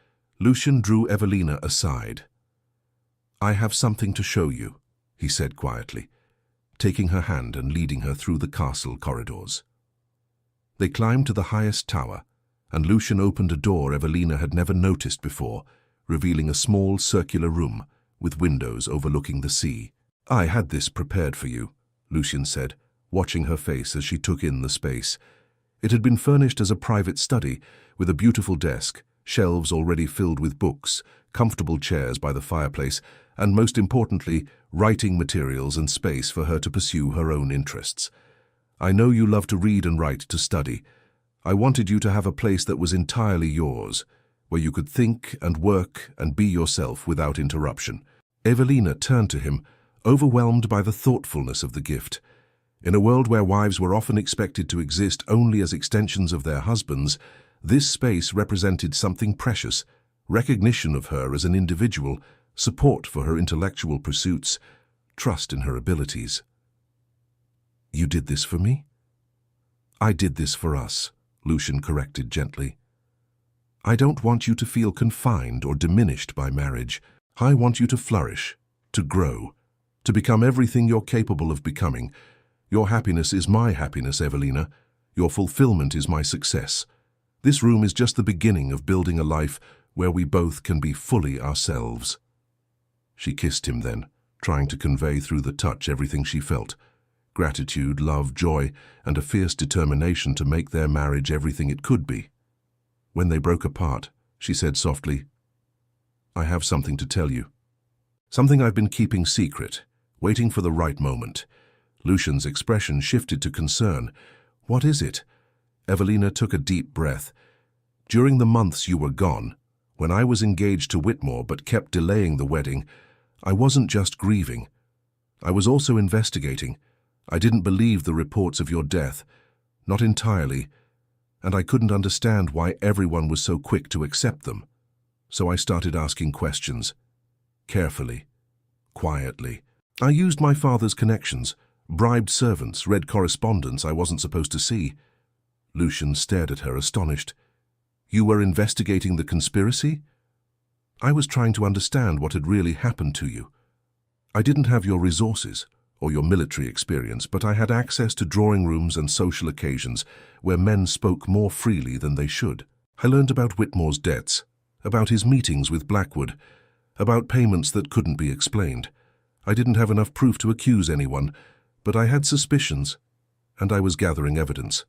A: Lucian drew Evelina aside. "I have something to show you," he said quietly, taking her hand and leading her through the castle corridors. They climbed to the highest tower, and Lucian opened a door Evelina had never noticed before, revealing a small circular room with windows overlooking the sea. "I had this prepared for you," Lucian said, watching her face as she took in the space. It had been furnished as a private study, with a beautiful desk, shelves already filled with books, comfortable chairs by the fireplace, and most importantly, writing materials and space for her to pursue her own interests. "I know you love to read and write to study. I wanted you to have a place that was entirely yours, where you could think and work and be yourself without interruption." Evelina turned to him, overwhelmed by the thoughtfulness of the gift. In a world where wives were often expected to exist only as extensions of their husbands, this space represented something precious, recognition of her as an individual, support for her intellectual pursuits, trust in her abilities. "You did this for me?" "I did this for us," Lucian corrected gently. "I don't want you to feel confined or diminished by marriage. I want you to flourish, to grow, to become everything you're capable of becoming. Your happiness is my happiness, Evelina. Your fulfillment is my success. This room is just the beginning of building a life where we both can be fully ourselves." She kissed him then, trying to convey through the touch everything she felt: gratitude, love, joy, and a fierce determination to make their marriage everything it could be. When they broke apart, she said softly, "I have something to tell you. Something I've been keeping secret, waiting for the right moment." Lucian's expression shifted to concern. "What is it?" Evelina took a deep breath. "During the months you were gone, when I was engaged to Whitmore but kept delaying the wedding, I wasn't just grieving. I was also investigating. I didn't believe the reports of your death, not entirely, and I couldn't understand why everyone was so quick to accept them. So I started asking questions. Carefully, quietly. I used my father's connections, bribed servants, read correspondence I wasn't supposed to see." Lucian stared at her, astonished. "You were investigating the conspiracy?" "I was trying to understand what had really happened to you. I didn't have your resources or your military experience, but I had access to drawing rooms and social occasions where men spoke more freely than they should. I learned about Whitmore's debts, about his meetings with Blackwood, about payments that couldn't be explained. I didn't have enough proof to accuse anyone, but I had suspicions, and I was gathering evidence."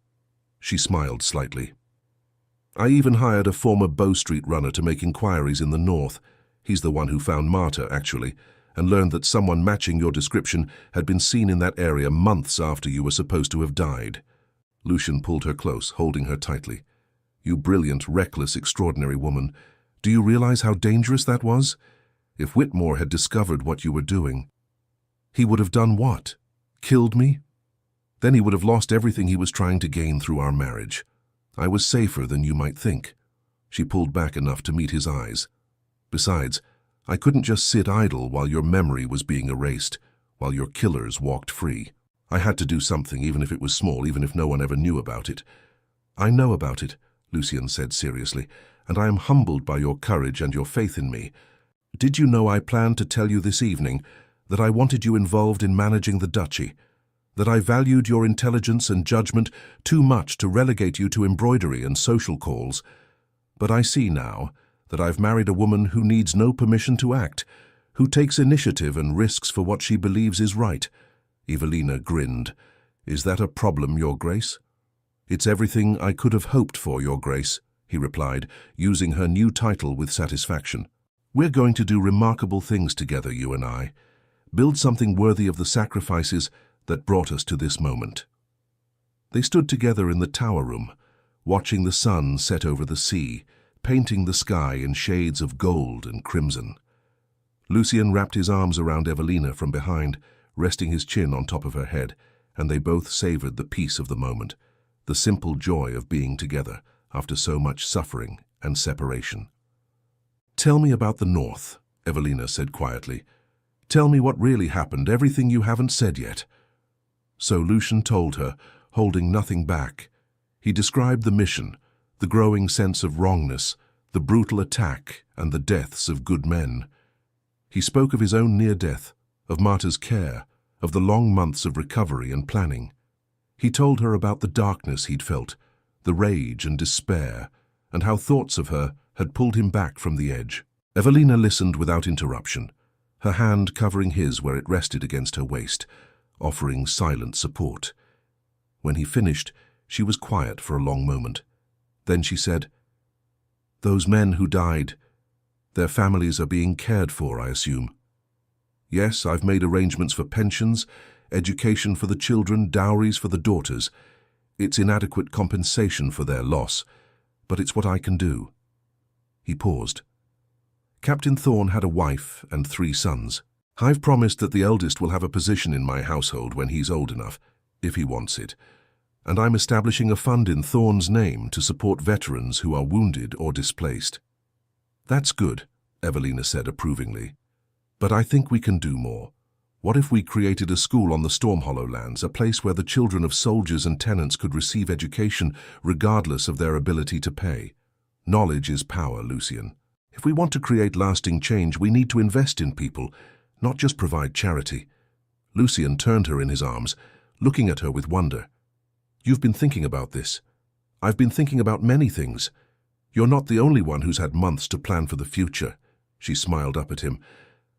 A: She smiled slightly. "I even hired a former Bow Street runner to make inquiries in the north. He's the one who found Marta, actually, and learned that someone matching your description had been seen in that area months after you were supposed to have died." Lucian pulled her close, holding her tightly. "You brilliant, reckless, extraordinary woman. Do you realize how dangerous that was? If Whitmore had discovered what you were doing, he would have done what? Killed me? Then he would have lost everything he was trying to gain through our marriage. I was safer than you might think." She pulled back enough to meet his eyes. "Besides, I couldn't just sit idle while your memory was being erased, while your killers walked free. I had to do something, even if it was small, even if no one ever knew about it." "I know about it," Lucian said seriously, "and I am humbled by your courage and your faith in me. Did you know I planned to tell you this evening that I wanted you involved in managing the duchy, that I valued your intelligence and judgment too much to relegate you to embroidery and social calls? But I see now that I've married a woman who needs no permission to act, who takes initiative and risks for what she believes is right." Evelina grinned. "Is that a problem, Your Grace?" "It's everything I could have hoped for, Your Grace," he replied, using her new title with satisfaction. "We're going to do remarkable things together, you and I. Build something worthy of the sacrifices that brought us to this moment." They stood together in the tower room, watching the sun set over the sea, painting the sky in shades of gold and crimson. Lucian wrapped his arms around Evelina from behind, resting his chin on top of her head, and they both savored the peace of the moment, the simple joy of being together after so much suffering and separation. "Tell me about the North," Evelina said quietly. "Tell me what really happened, everything you haven't said yet." So Lucian told her, holding nothing back. He described the mission, the growing sense of wrongness, the brutal attack, and the deaths of good men. He spoke of his own near death, of Marta's care, of the long months of recovery and planning. He told her about the darkness he'd felt, the rage and despair, and how thoughts of her had pulled him back from the edge. Evelina listened without interruption, her hand covering his where it rested against her waist, offering silent support. When he finished, she was quiet for a long moment. Then she said, "Those men who died, their families are being cared for, I assume." "Yes, I've made arrangements for pensions, education for the children, dowries for the daughters. It's inadequate compensation for their loss, but it's what I can do." He paused. "Captain Thorne had a wife and 3 sons. I've promised that the eldest will have a position in my household when he's old enough, if he wants it. And I'm establishing a fund in Thorne's name to support veterans who are wounded or displaced." "That's good," Evelina said approvingly. "But I think we can do more. What if we created a school on the Stormhollow lands, a place where the children of soldiers and tenants could receive education regardless of their ability to pay? Knowledge is power, Lucian. If we want to create lasting change, we need to invest in people, not just provide charity." Lucian turned her in his arms, looking at her with wonder. "You've been thinking about this. I've been thinking about many things. You're not the only one who's had months to plan for the future." She smiled up at him.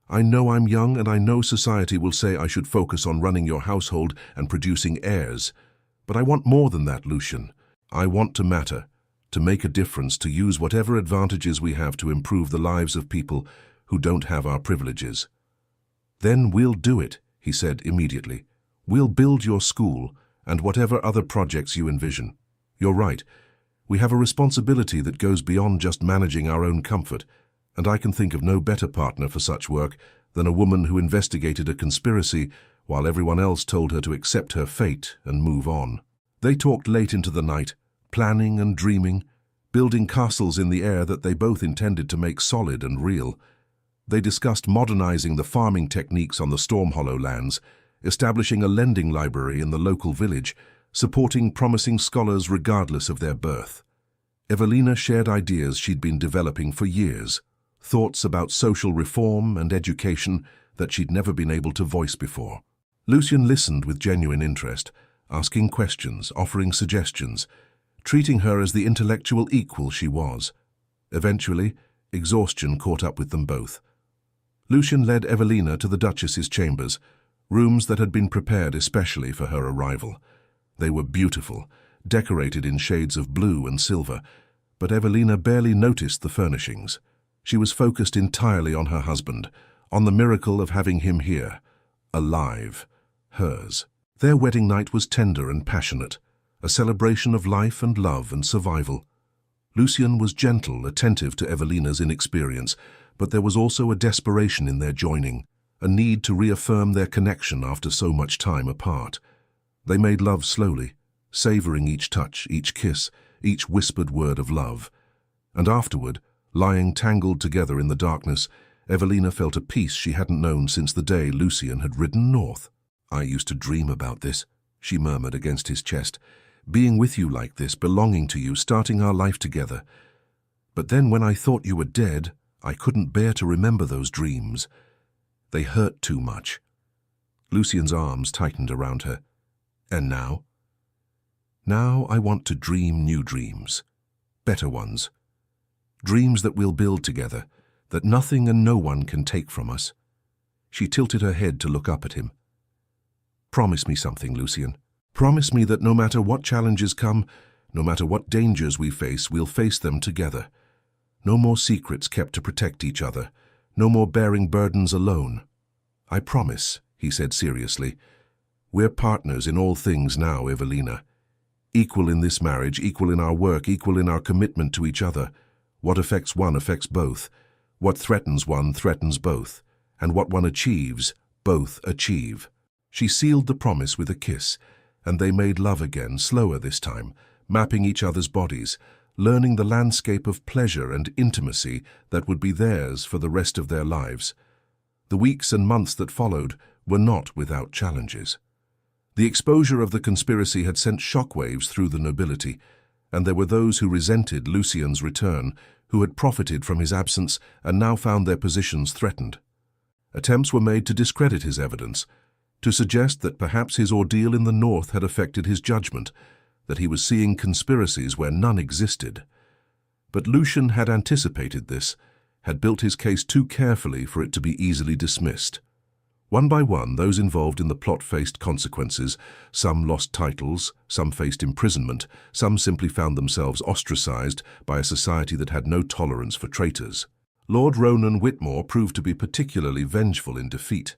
A: "I know I'm young, and I know society will say I should focus on running your household and producing heirs. But I want more than that, Lucian. I want to matter, to make a difference, to use whatever advantages we have to improve the lives of people who don't have our privileges." "Then we'll do it," he said immediately. "We'll build your school and whatever other projects you envision. You're right. We have a responsibility that goes beyond just managing our own comfort, and I can think of no better partner for such work than a woman who investigated a conspiracy while everyone else told her to accept her fate and move on." They talked late into the night, planning and dreaming, building castles in the air that they both intended to make solid and real. They discussed modernizing the farming techniques on the Stormhollow lands, establishing a lending library in the local village, supporting promising scholars regardless of their birth. Evelina shared ideas she'd been developing for years, thoughts about social reform and education that she'd never been able to voice before. Lucian listened with genuine interest, asking questions, offering suggestions, treating her as the intellectual equal she was. Eventually, exhaustion caught up with them both. Lucian led Evelina to the Duchess's chambers, rooms that had been prepared especially for her arrival. They were beautiful, decorated in shades of blue and silver, but Evelina barely noticed the furnishings. She was focused entirely on her husband, on the miracle of having him here, alive, hers. Their wedding night was tender and passionate, a celebration of life and love and survival. Lucian was gentle, attentive to Evelina's inexperience, but there was also a desperation in their joining, a need to reaffirm their connection after so much time apart. They made love slowly, savoring each touch, each kiss, each whispered word of love. And afterward, lying tangled together in the darkness, Evelina felt a peace she hadn't known since the day Lucian had ridden north. "I used to dream about this," she murmured against his chest. "Being with you like this, belonging to you, starting our life together. But then when I thought you were dead, I couldn't bear to remember those dreams. They hurt too much." Lucian's arms tightened around her. "And now?" "Now I want to dream new dreams, better ones. Dreams that we'll build together, that nothing and no one can take from us." She tilted her head to look up at him. "Promise me something, Lucian. Promise me that no matter what challenges come, No matter what dangers we face, we'll face them together. No more secrets kept to protect each other. No more bearing burdens alone. I promise, he said seriously. We're partners in all things now, Evelina. Equal in this marriage, equal in our work, equal in our commitment to each other. What affects one affects both. What threatens one threatens both. And what one achieves, both achieve. She sealed the promise with a kiss, and they made love again, slower this time, mapping each other's bodies, learning the landscape of pleasure and intimacy that would be theirs for the rest of their lives. The weeks and months that followed were not without challenges. The exposure of the conspiracy had sent shockwaves through the nobility, and there were those who resented Lucian's return, who had profited from his absence and now found their positions threatened. Attempts were made to discredit his evidence, to suggest that perhaps his ordeal in the north had affected his judgment, that he was seeing conspiracies where none existed. But Lucian had anticipated this, had built his case too carefully for it to be easily dismissed. One by one, those involved in the plot faced consequences. Some lost titles, some faced imprisonment, some simply found themselves ostracized by a society that had no tolerance for traitors. Lord Ronan Whitmore proved to be particularly vengeful in defeat.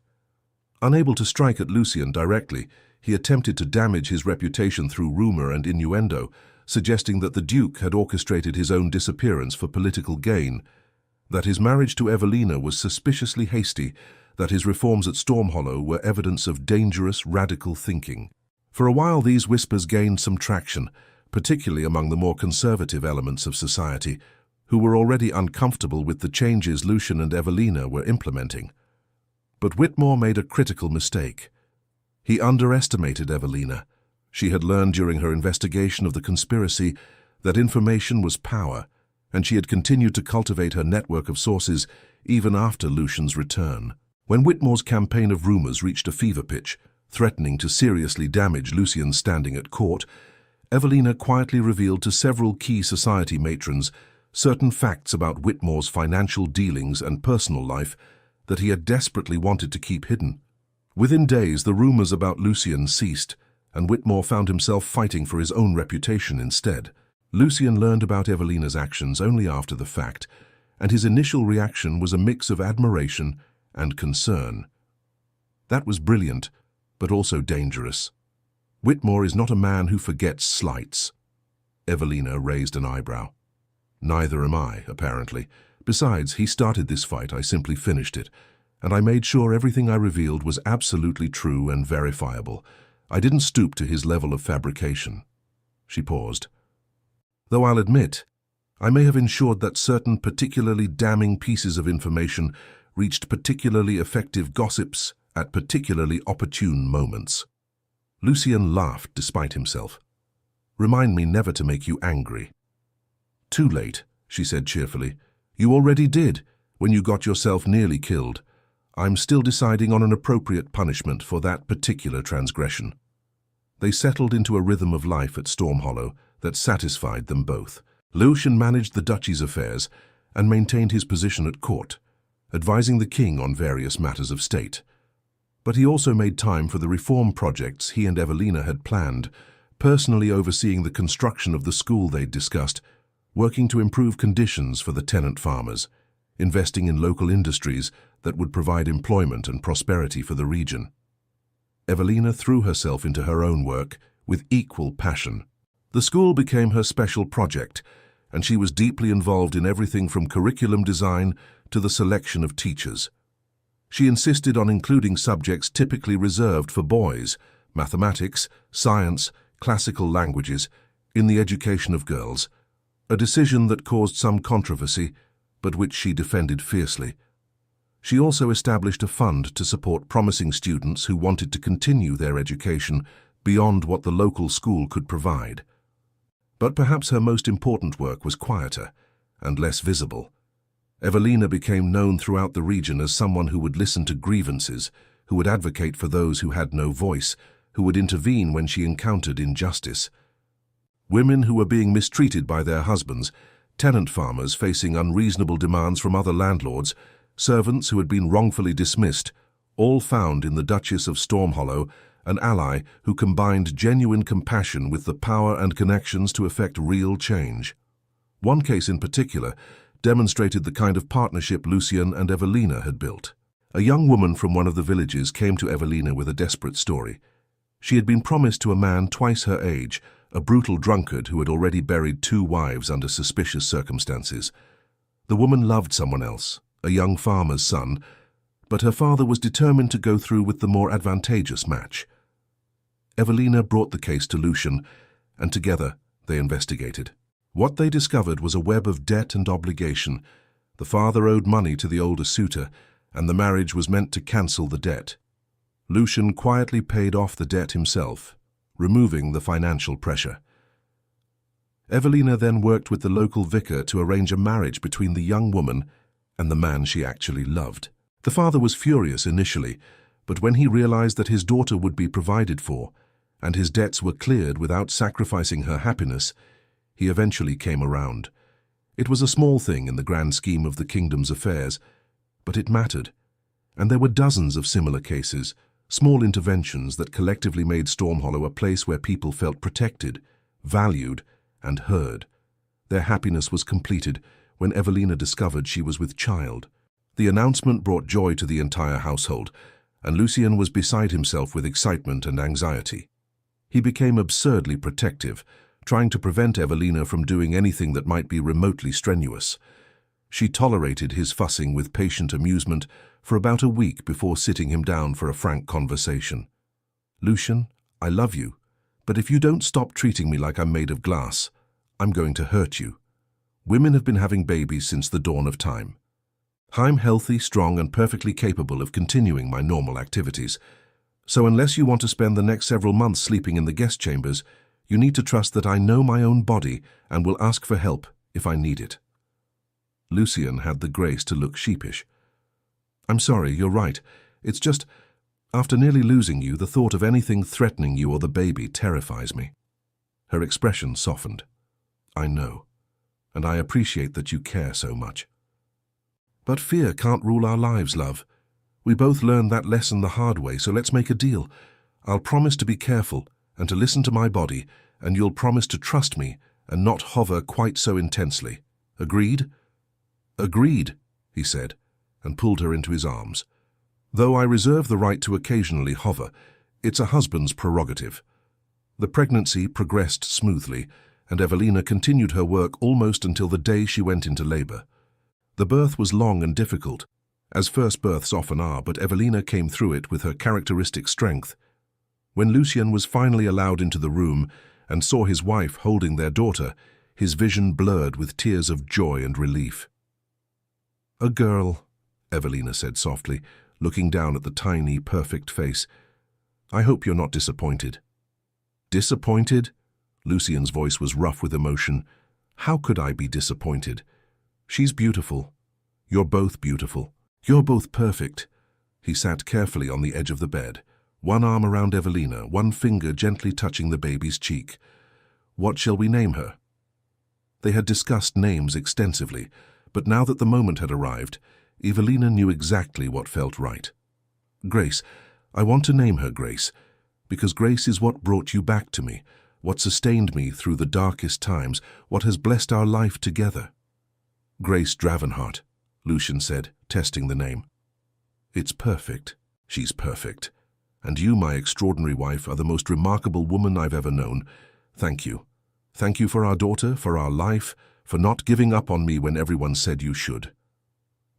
A: Unable to strike at Lucian directly, he attempted to damage his reputation through rumor and innuendo, suggesting that the Duke had orchestrated his own disappearance for political gain, that his marriage to Evelina was suspiciously hasty, that his reforms at Stormhollow were evidence of dangerous, radical thinking. For a while these whispers gained some traction, particularly among the more conservative elements of society, who were already uncomfortable with the changes Lucian and Evelina were implementing. But Whitmore made a critical mistake. He underestimated Evelina. She had learned during her investigation of the conspiracy that information was power, and she had continued to cultivate her network of sources even after Lucian's return. When Whitmore's campaign of rumors reached a fever pitch, threatening to seriously damage Lucian's standing at court, Evelina quietly revealed to several key society matrons certain facts about Whitmore's financial dealings and personal life that he had desperately wanted to keep hidden. Within days, the rumors about Lucian ceased, and Whitmore found himself fighting for his own reputation instead. Lucian learned about Evelina's actions only after the fact, and his initial reaction was a mix of admiration and concern. That was brilliant, but also dangerous. Whitmore is not a man who forgets slights. Evelina raised an eyebrow. Neither am I, apparently. Besides, he started this fight, I simply finished it, and I made sure everything I revealed was absolutely true and verifiable. I didn't stoop to his level of fabrication. She paused. Though I'll admit, I may have ensured that certain particularly damning pieces of information reached particularly effective gossips at particularly opportune moments. Lucian laughed despite himself. Remind me never to make you angry. Too late, she said cheerfully. You already did, when you got yourself nearly killed. I'm still deciding on an appropriate punishment for that particular transgression. They settled into a rhythm of life at Stormhollow that satisfied them both. Lucian managed the duchy's affairs and maintained his position at court, advising the king on various matters of state. But he also made time for the reform projects he and Evelina had planned, personally overseeing the construction of the school they'd discussed, working to improve conditions for the tenant farmers, investing in local industries that would provide employment and prosperity for the region. Evelina threw herself into her own work with equal passion. The school became her special project, and she was deeply involved in everything from curriculum design to the selection of teachers. She insisted on including subjects typically reserved for boys, mathematics, science, classical languages, in the education of girls, a decision that caused some controversy, but which she defended fiercely. She also established a fund to support promising students who wanted to continue their education beyond what the local school could provide. But perhaps her most important work was quieter and less visible. Evelina became known throughout the region as someone who would listen to grievances, who would advocate for those who had no voice, who would intervene when she encountered injustice. Women who were being mistreated by their husbands, tenant farmers facing unreasonable demands from other landlords, servants who had been wrongfully dismissed, all found in the Duchess of Stormhollow an ally who combined genuine compassion with the power and connections to effect real change. One case in particular demonstrated the kind of partnership Lucian and Evelina had built. A young woman from one of the villages came to Evelina with a desperate story. She had been promised to a man twice her age, a brutal drunkard who had already buried 2 wives under suspicious circumstances. The woman loved someone else, a young farmer's son, but her father was determined to go through with the more advantageous match. Evelina brought the case to Lucian, and together they investigated. What they discovered was a web of debt and obligation. The father owed money to the older suitor, and the marriage was meant to cancel the debt. Lucian quietly paid off the debt himself, removing the financial pressure. Evelina then worked with the local vicar to arrange a marriage between the young woman and the man she actually loved. The father was furious initially, but when he realized that his daughter would be provided for, and his debts were cleared without sacrificing her happiness, he eventually came around. It was a small thing in the grand scheme of the kingdom's affairs, but it mattered. And there were dozens of similar cases, small interventions that collectively made Stormhollow a place where people felt protected, valued, and heard. Their happiness was completed when Evelina discovered she was with child. The announcement brought joy to the entire household, and Lucian was beside himself with excitement and anxiety. He became absurdly protective, trying to prevent Evelina from doing anything that might be remotely strenuous. She tolerated his fussing with patient amusement for about a week before sitting him down for a frank conversation. "Lucian, I love you, but if you don't stop treating me like I'm made of glass, I'm going to hurt you. Women have been having babies since the dawn of time. I'm healthy, strong, and perfectly capable of continuing my normal activities. So unless you want to spend the next several months sleeping in the guest chambers, you need to trust that I know my own body and will ask for help if I need it." Lucian had the grace to look sheepish. "I'm sorry, you're right. It's just, after nearly losing you, the thought of anything threatening you or the baby terrifies me." Her expression softened. "I know, and I appreciate that you care so much. But fear can't rule our lives, love. We both learned that lesson the hard way, so let's make a deal. I'll promise to be careful and to listen to my body, and you'll promise to trust me and not hover quite so intensely. Agreed?" "Agreed," he said, and pulled her into his arms. "Though I reserve the right to occasionally hover, it's a husband's prerogative." The pregnancy progressed smoothly, and Evelina continued her work almost until the day she went into labor. The birth was long and difficult, as first births often are, but Evelina came through it with her characteristic strength. When Lucian was finally allowed into the room and saw his wife holding their daughter, his vision blurred with tears of joy and relief. "A girl," Evelina said softly, looking down at the tiny, perfect face. "I hope you're not disappointed." "Disappointed?" Lucian's voice was rough with emotion. "How could I be disappointed? She's beautiful. You're both beautiful. You're both perfect." He sat carefully on the edge of the bed, one arm around Evelina, one finger gently touching the baby's cheek. "What shall we name her?" They had discussed names extensively, but now that the moment had arrived, Evelina knew exactly what felt right. "Grace. I want to name her Grace, because Grace is what brought you back to me, what sustained me through the darkest times, what has blessed our life together." "Grace Dravenheart," Lucian said, testing the name. "It's perfect. She's perfect. And you, my extraordinary wife, are the most remarkable woman I've ever known. Thank you. Thank you for our daughter, for our life, for not giving up on me when everyone said you should."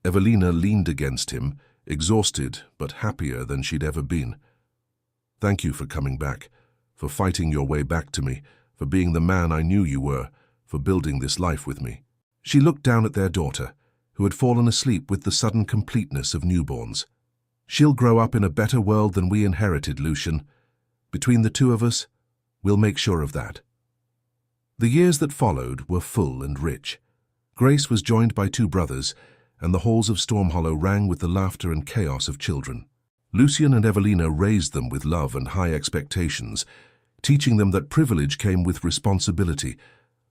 A: Evelina leaned against him, exhausted but happier than she'd ever been. "Thank you for coming back, for fighting your way back to me, for being the man I knew you were, for building this life with me." She looked down at their daughter, who had fallen asleep with the sudden completeness of newborns. "She'll grow up in a better world than we inherited, Lucian. Between the two of us, we'll make sure of that." The years that followed were full and rich. Grace was joined by 2 brothers, and the halls of Stormhollow rang with the laughter and chaos of children. Lucian and Evelina raised them with love and high expectations, teaching them that privilege came with responsibility,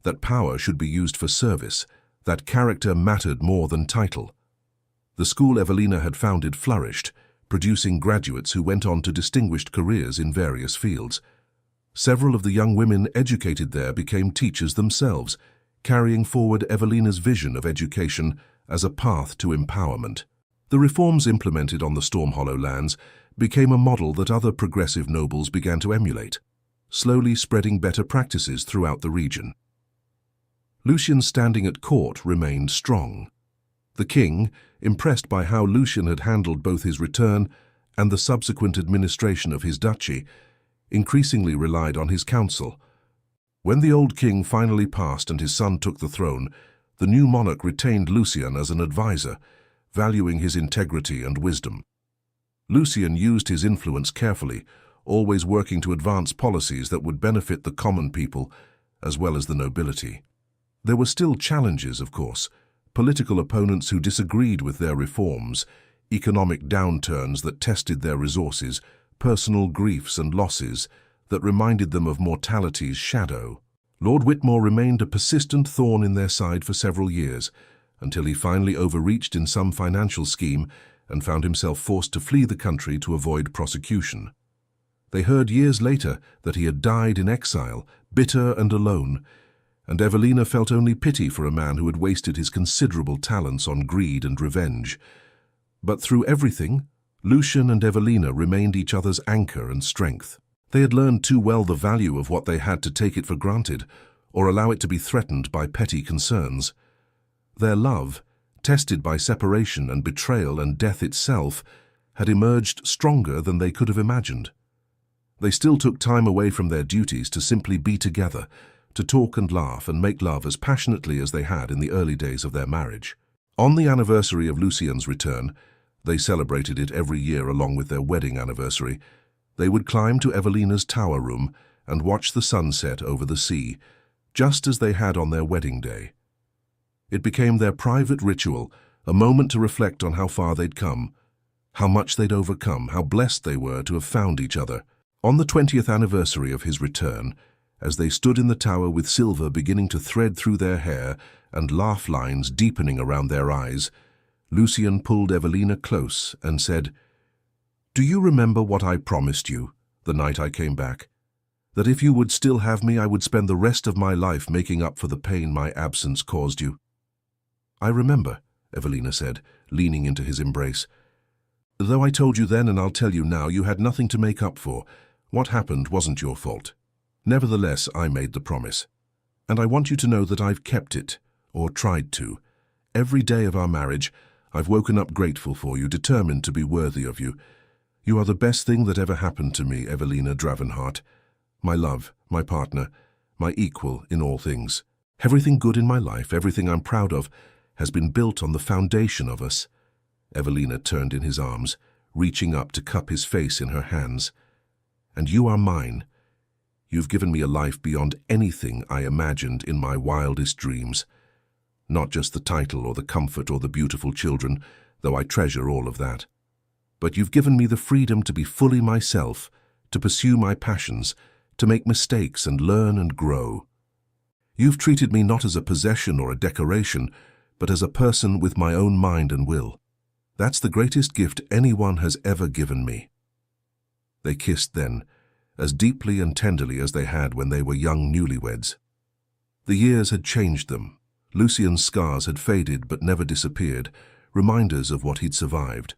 A: that power should be used for service, that character mattered more than title. The school Evelina had founded flourished, producing graduates who went on to distinguished careers in various fields. Several of the young women educated there became teachers themselves, carrying forward Evelina's vision of education as a path to empowerment. The reforms implemented on the Stormhollow lands became a model that other progressive nobles began to emulate, slowly spreading better practices throughout the region. Lucian's standing at court remained strong. The king, impressed by how Lucian had handled both his return and the subsequent administration of his duchy, increasingly relied on his counsel. When the old king finally passed and his son took the throne, the new monarch retained Lucian as an advisor, valuing his integrity and wisdom. Lucian used his influence carefully, always working to advance policies that would benefit the common people as well as the nobility. There were still challenges, of course: political opponents who disagreed with their reforms, economic downturns that tested their resources, personal griefs and losses that reminded them of mortality's shadow. Lord Whitmore remained a persistent thorn in their side for several years, until he finally overreached in some financial scheme and found himself forced to flee the country to avoid prosecution. They heard years later that he had died in exile, bitter and alone, and Evelina felt only pity for a man who had wasted his considerable talents on greed and revenge. But through everything, Lucian and Evelina remained each other's anchor and strength. They had learned too well the value of what they had to take it for granted, or allow it to be threatened by petty concerns. Their love, tested by separation and betrayal and death itself, had emerged stronger than they could have imagined. They still took time away from their duties to simply be together, to talk and laugh and make love as passionately as they had in the early days of their marriage. On the anniversary of Lucian's return, they celebrated it every year along with their wedding anniversary, they would climb to Evelina's tower room and watch the sunset over the sea, just as they had on their wedding day. It became their private ritual, a moment to reflect on how far they'd come, how much they'd overcome, how blessed they were to have found each other. On the 20th anniversary of his return, as they stood in the tower with silver beginning to thread through their hair and laugh lines deepening around their eyes, Lucian pulled Evelina close and said, "Do you remember what I promised you the night I came back? That if you would still have me, I would spend the rest of my life making up for the pain my absence caused you." "I remember," Evelina said, leaning into his embrace. "Though I told you then and I'll tell you now, you had nothing to make up for. What happened wasn't your fault. Nevertheless, I made the promise. And I want you to know that I've kept it, or tried to. Every day of our marriage, I've woken up grateful for you, determined to be worthy of you. You are the best thing that ever happened to me, Evelina Dravenheart. My love, my partner, my equal in all things. Everything good in my life, everything I'm proud of, has been built on the foundation of us." Evelina turned in his arms, reaching up to cup his face in her hands. "And you are mine. You've given me a life beyond anything I imagined in my wildest dreams. Not just the title or the comfort or the beautiful children, though I treasure all of that. But you've given me the freedom to be fully myself, to pursue my passions, to make mistakes and learn and grow. You've treated me not as a possession or a decoration, but as a person with my own mind and will. That's the greatest gift anyone has ever given me." They kissed then, as deeply and tenderly as they had when they were young newlyweds. The years had changed them. Lucian's scars had faded but never disappeared, reminders of what he'd survived.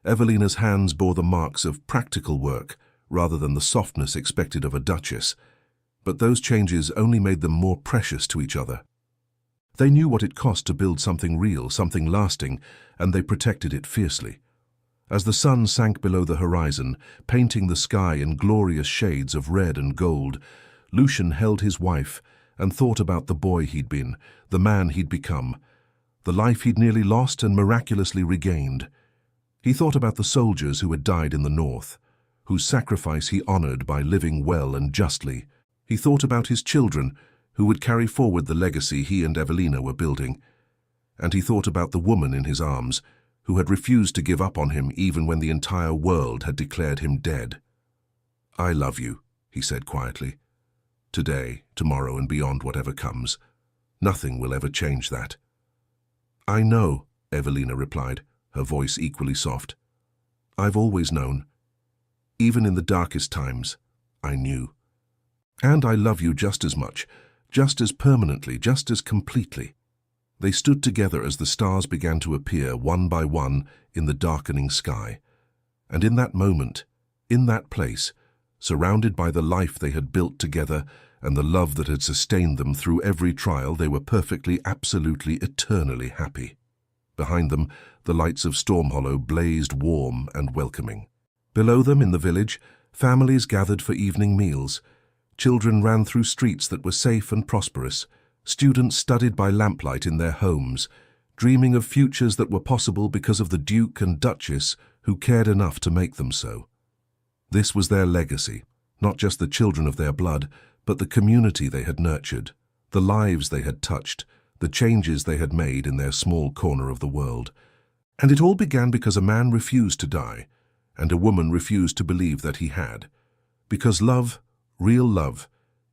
A: Evelina's hands bore the marks of practical work rather than the softness expected of a duchess, but those changes only made them more precious to each other. They knew what it cost to build something real, something lasting, and they protected it fiercely. As the sun sank below the horizon, painting the sky in glorious shades of red and gold, Lucian held his wife and thought about the boy he'd been, the man he'd become, the life he'd nearly lost and miraculously regained. He thought about the soldiers who had died in the north, whose sacrifice he honored by living well and justly. He thought about his children, who would carry forward the legacy he and Evelina were building. And he thought about the woman in his arms, who had refused to give up on him even when the entire world had declared him dead. "I love you," he said quietly. "Today, tomorrow, and beyond whatever comes. Nothing will ever change that." "I know," Evelina replied, her voice equally soft. I've always known. Even in the darkest times, I knew. And I love you just as much, just as permanently, just as completely. They stood together as the stars began to appear one by one in the darkening sky. And in that moment, in that place, surrounded by the life they had built together and the love that had sustained them through every trial, they were perfectly, absolutely, eternally happy. Behind them, the lights of Stormhollow blazed warm and welcoming. Below them, in the village, families gathered for evening meals. Children ran through streets that were safe and prosperous. Students studied by lamplight in their homes, dreaming of futures that were possible because of the Duke and Duchess who cared enough to make them so. This was their legacy, not just the children of their blood, but the community they had nurtured, the lives they had touched, the changes they had made in their small corner of the world. And it all began because a man refused to die, and a woman refused to believe that he had. Because love, real love,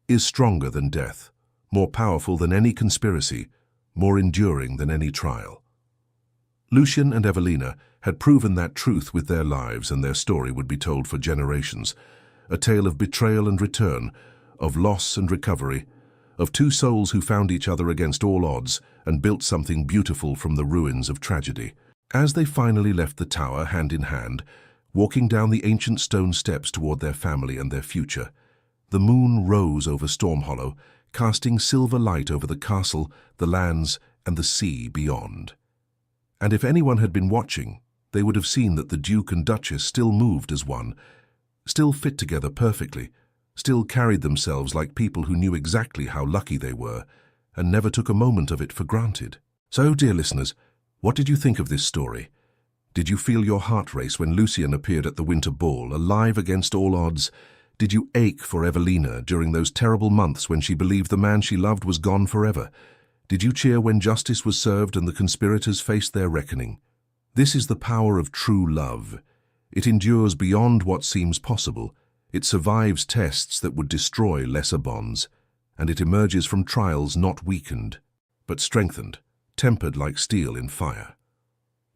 A: is stronger than death, more powerful than any conspiracy, more enduring than any trial. Lucian and Evelina had proven that truth with their lives, and their story would be told for generations. A tale of betrayal and return, of loss and recovery, of two souls who found each other against all odds and built something beautiful from the ruins of tragedy. As they finally left the tower hand in hand, walking down the ancient stone steps toward their family and their future, the moon rose over Stormhollow, casting silver light over the castle, the lands, and the sea beyond. And if anyone had been watching, they would have seen that the Duke and Duchess still moved as one, still fit together perfectly, still carried themselves like people who knew exactly how lucky they were, and never took a moment of it for granted. So, dear listeners, what did you think of this story? Did you feel your heart race when Lucian appeared at the winter ball, alive against all odds? Did you ache for Evelina during those terrible months when she believed the man she loved was gone forever? Did you cheer when justice was served and the conspirators faced their reckoning? This is the power of true love. It endures beyond what seems possible. It survives tests that would destroy lesser bonds, and it emerges from trials not weakened, but strengthened, tempered like steel in fire.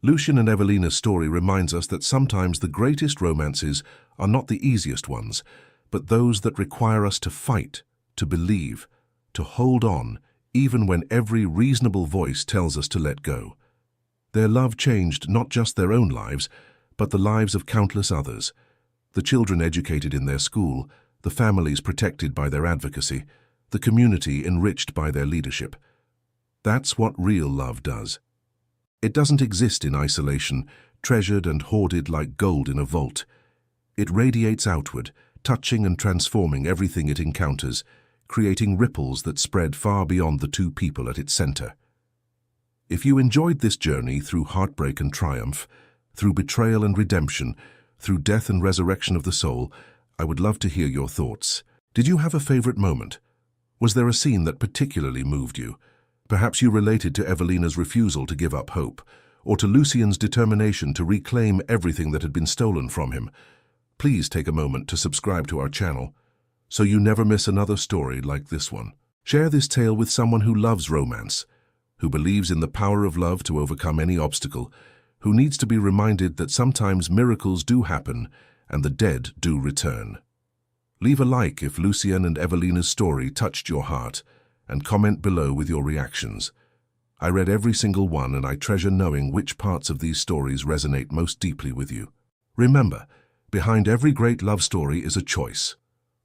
A: Lucian and Evelina's story reminds us that sometimes the greatest romances are not the easiest ones, but those that require us to fight, to believe, to hold on, even when every reasonable voice tells us to let go. Their love changed not just their own lives, but the lives of countless others. The children educated in their school, the families protected by their advocacy, the community enriched by their leadership. That's what real love does. It doesn't exist in isolation, treasured and hoarded like gold in a vault. It radiates outward, touching and transforming everything it encounters, creating ripples that spread far beyond the two people at its center. If you enjoyed this journey through heartbreak and triumph, through betrayal and redemption, through death and resurrection of the soul, I would love to hear your thoughts. Did you have a favorite moment? Was there a scene that particularly moved you? Perhaps you related to Evelina's refusal to give up hope, or to Lucian's determination to reclaim everything that had been stolen from him. Please take a moment to subscribe to our channel, so you never miss another story like this one. Share this tale with someone who loves romance, who believes in the power of love to overcome any obstacle, who needs to be reminded that sometimes miracles do happen and the dead do return. Leave a like if Lucian and Evelina's story touched your heart, and comment below with your reactions. I read every single one, and I treasure knowing which parts of these stories resonate most deeply with you. Remember, behind every great love story is a choice.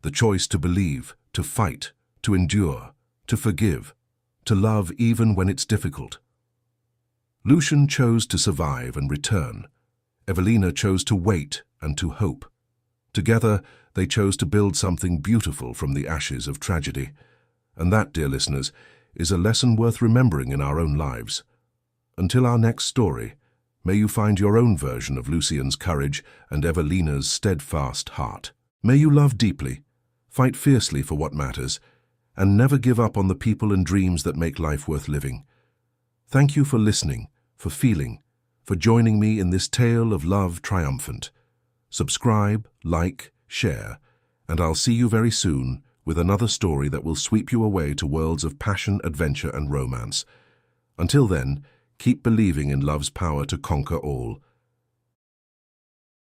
A: The choice to believe, to fight, to endure, to forgive, to love even when it's difficult. Lucian chose to survive and return. Evelina chose to wait and to hope. Together, they chose to build something beautiful from the ashes of tragedy. And that, dear listeners, is a lesson worth remembering in our own lives. Until our next story, may you find your own version of Lucian's courage and Evelina's steadfast heart. May you love deeply, fight fiercely for what matters, and never give up on the people and dreams that make life worth living. Thank you for listening, for feeling, for joining me in this tale of love triumphant. Subscribe, like, share, and I'll see you very soon with another story that will sweep you away to worlds of passion, adventure, and romance. Until then, keep believing in love's power to conquer all.